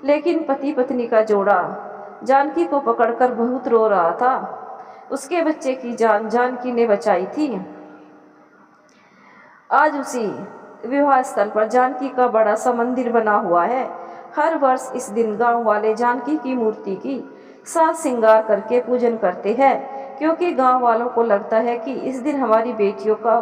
लेकिन पति पत्नी का जोड़ा जानकी को पकड़कर बहुत रो रहा था। उसके बच्चे की जान जानकी ने बचाई थी। आज उसी विवाह स्थल पर जानकी का बड़ा सा मंदिर बना हुआ है। हर वर्ष इस दिन गांव वाले जानकी की मूर्ति की साज श्रृंगार करके पूजन करते हैं, क्योंकि गांव वालों को लगता है कि इस दिन हमारी बेटियों का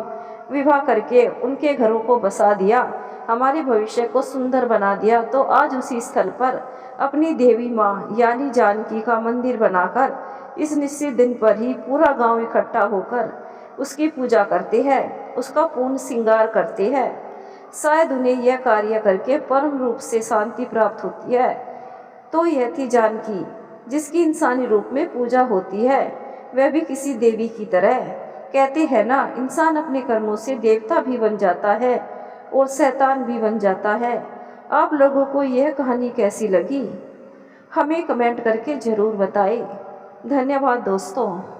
विवाह करके उनके घरों को बसा दिया, हमारे भविष्य को सुंदर बना दिया, तो आज उसी स्थल पर अपनी देवी माँ यानी जानकी का मंदिर बनाकर इस निश्चित दिन पर ही पूरा गांव इकट्ठा होकर उसकी पूजा करते हैं, उसका पूर्ण श्रृंगार करते हैं। शायद उन्हें यह कार्य करके परम रूप से शांति प्राप्त होती है। तो यह थी जानकी, जिसकी इंसानी रूप में पूजा होती है, वह भी किसी देवी की तरह। कहते हैं ना, इंसान अपने कर्मों से देवता भी बन जाता है और शैतान भी बन जाता है। आप लोगों को यह कहानी कैसी लगी, हमें कमेंट करके ज़रूर बताएं। धन्यवाद दोस्तों।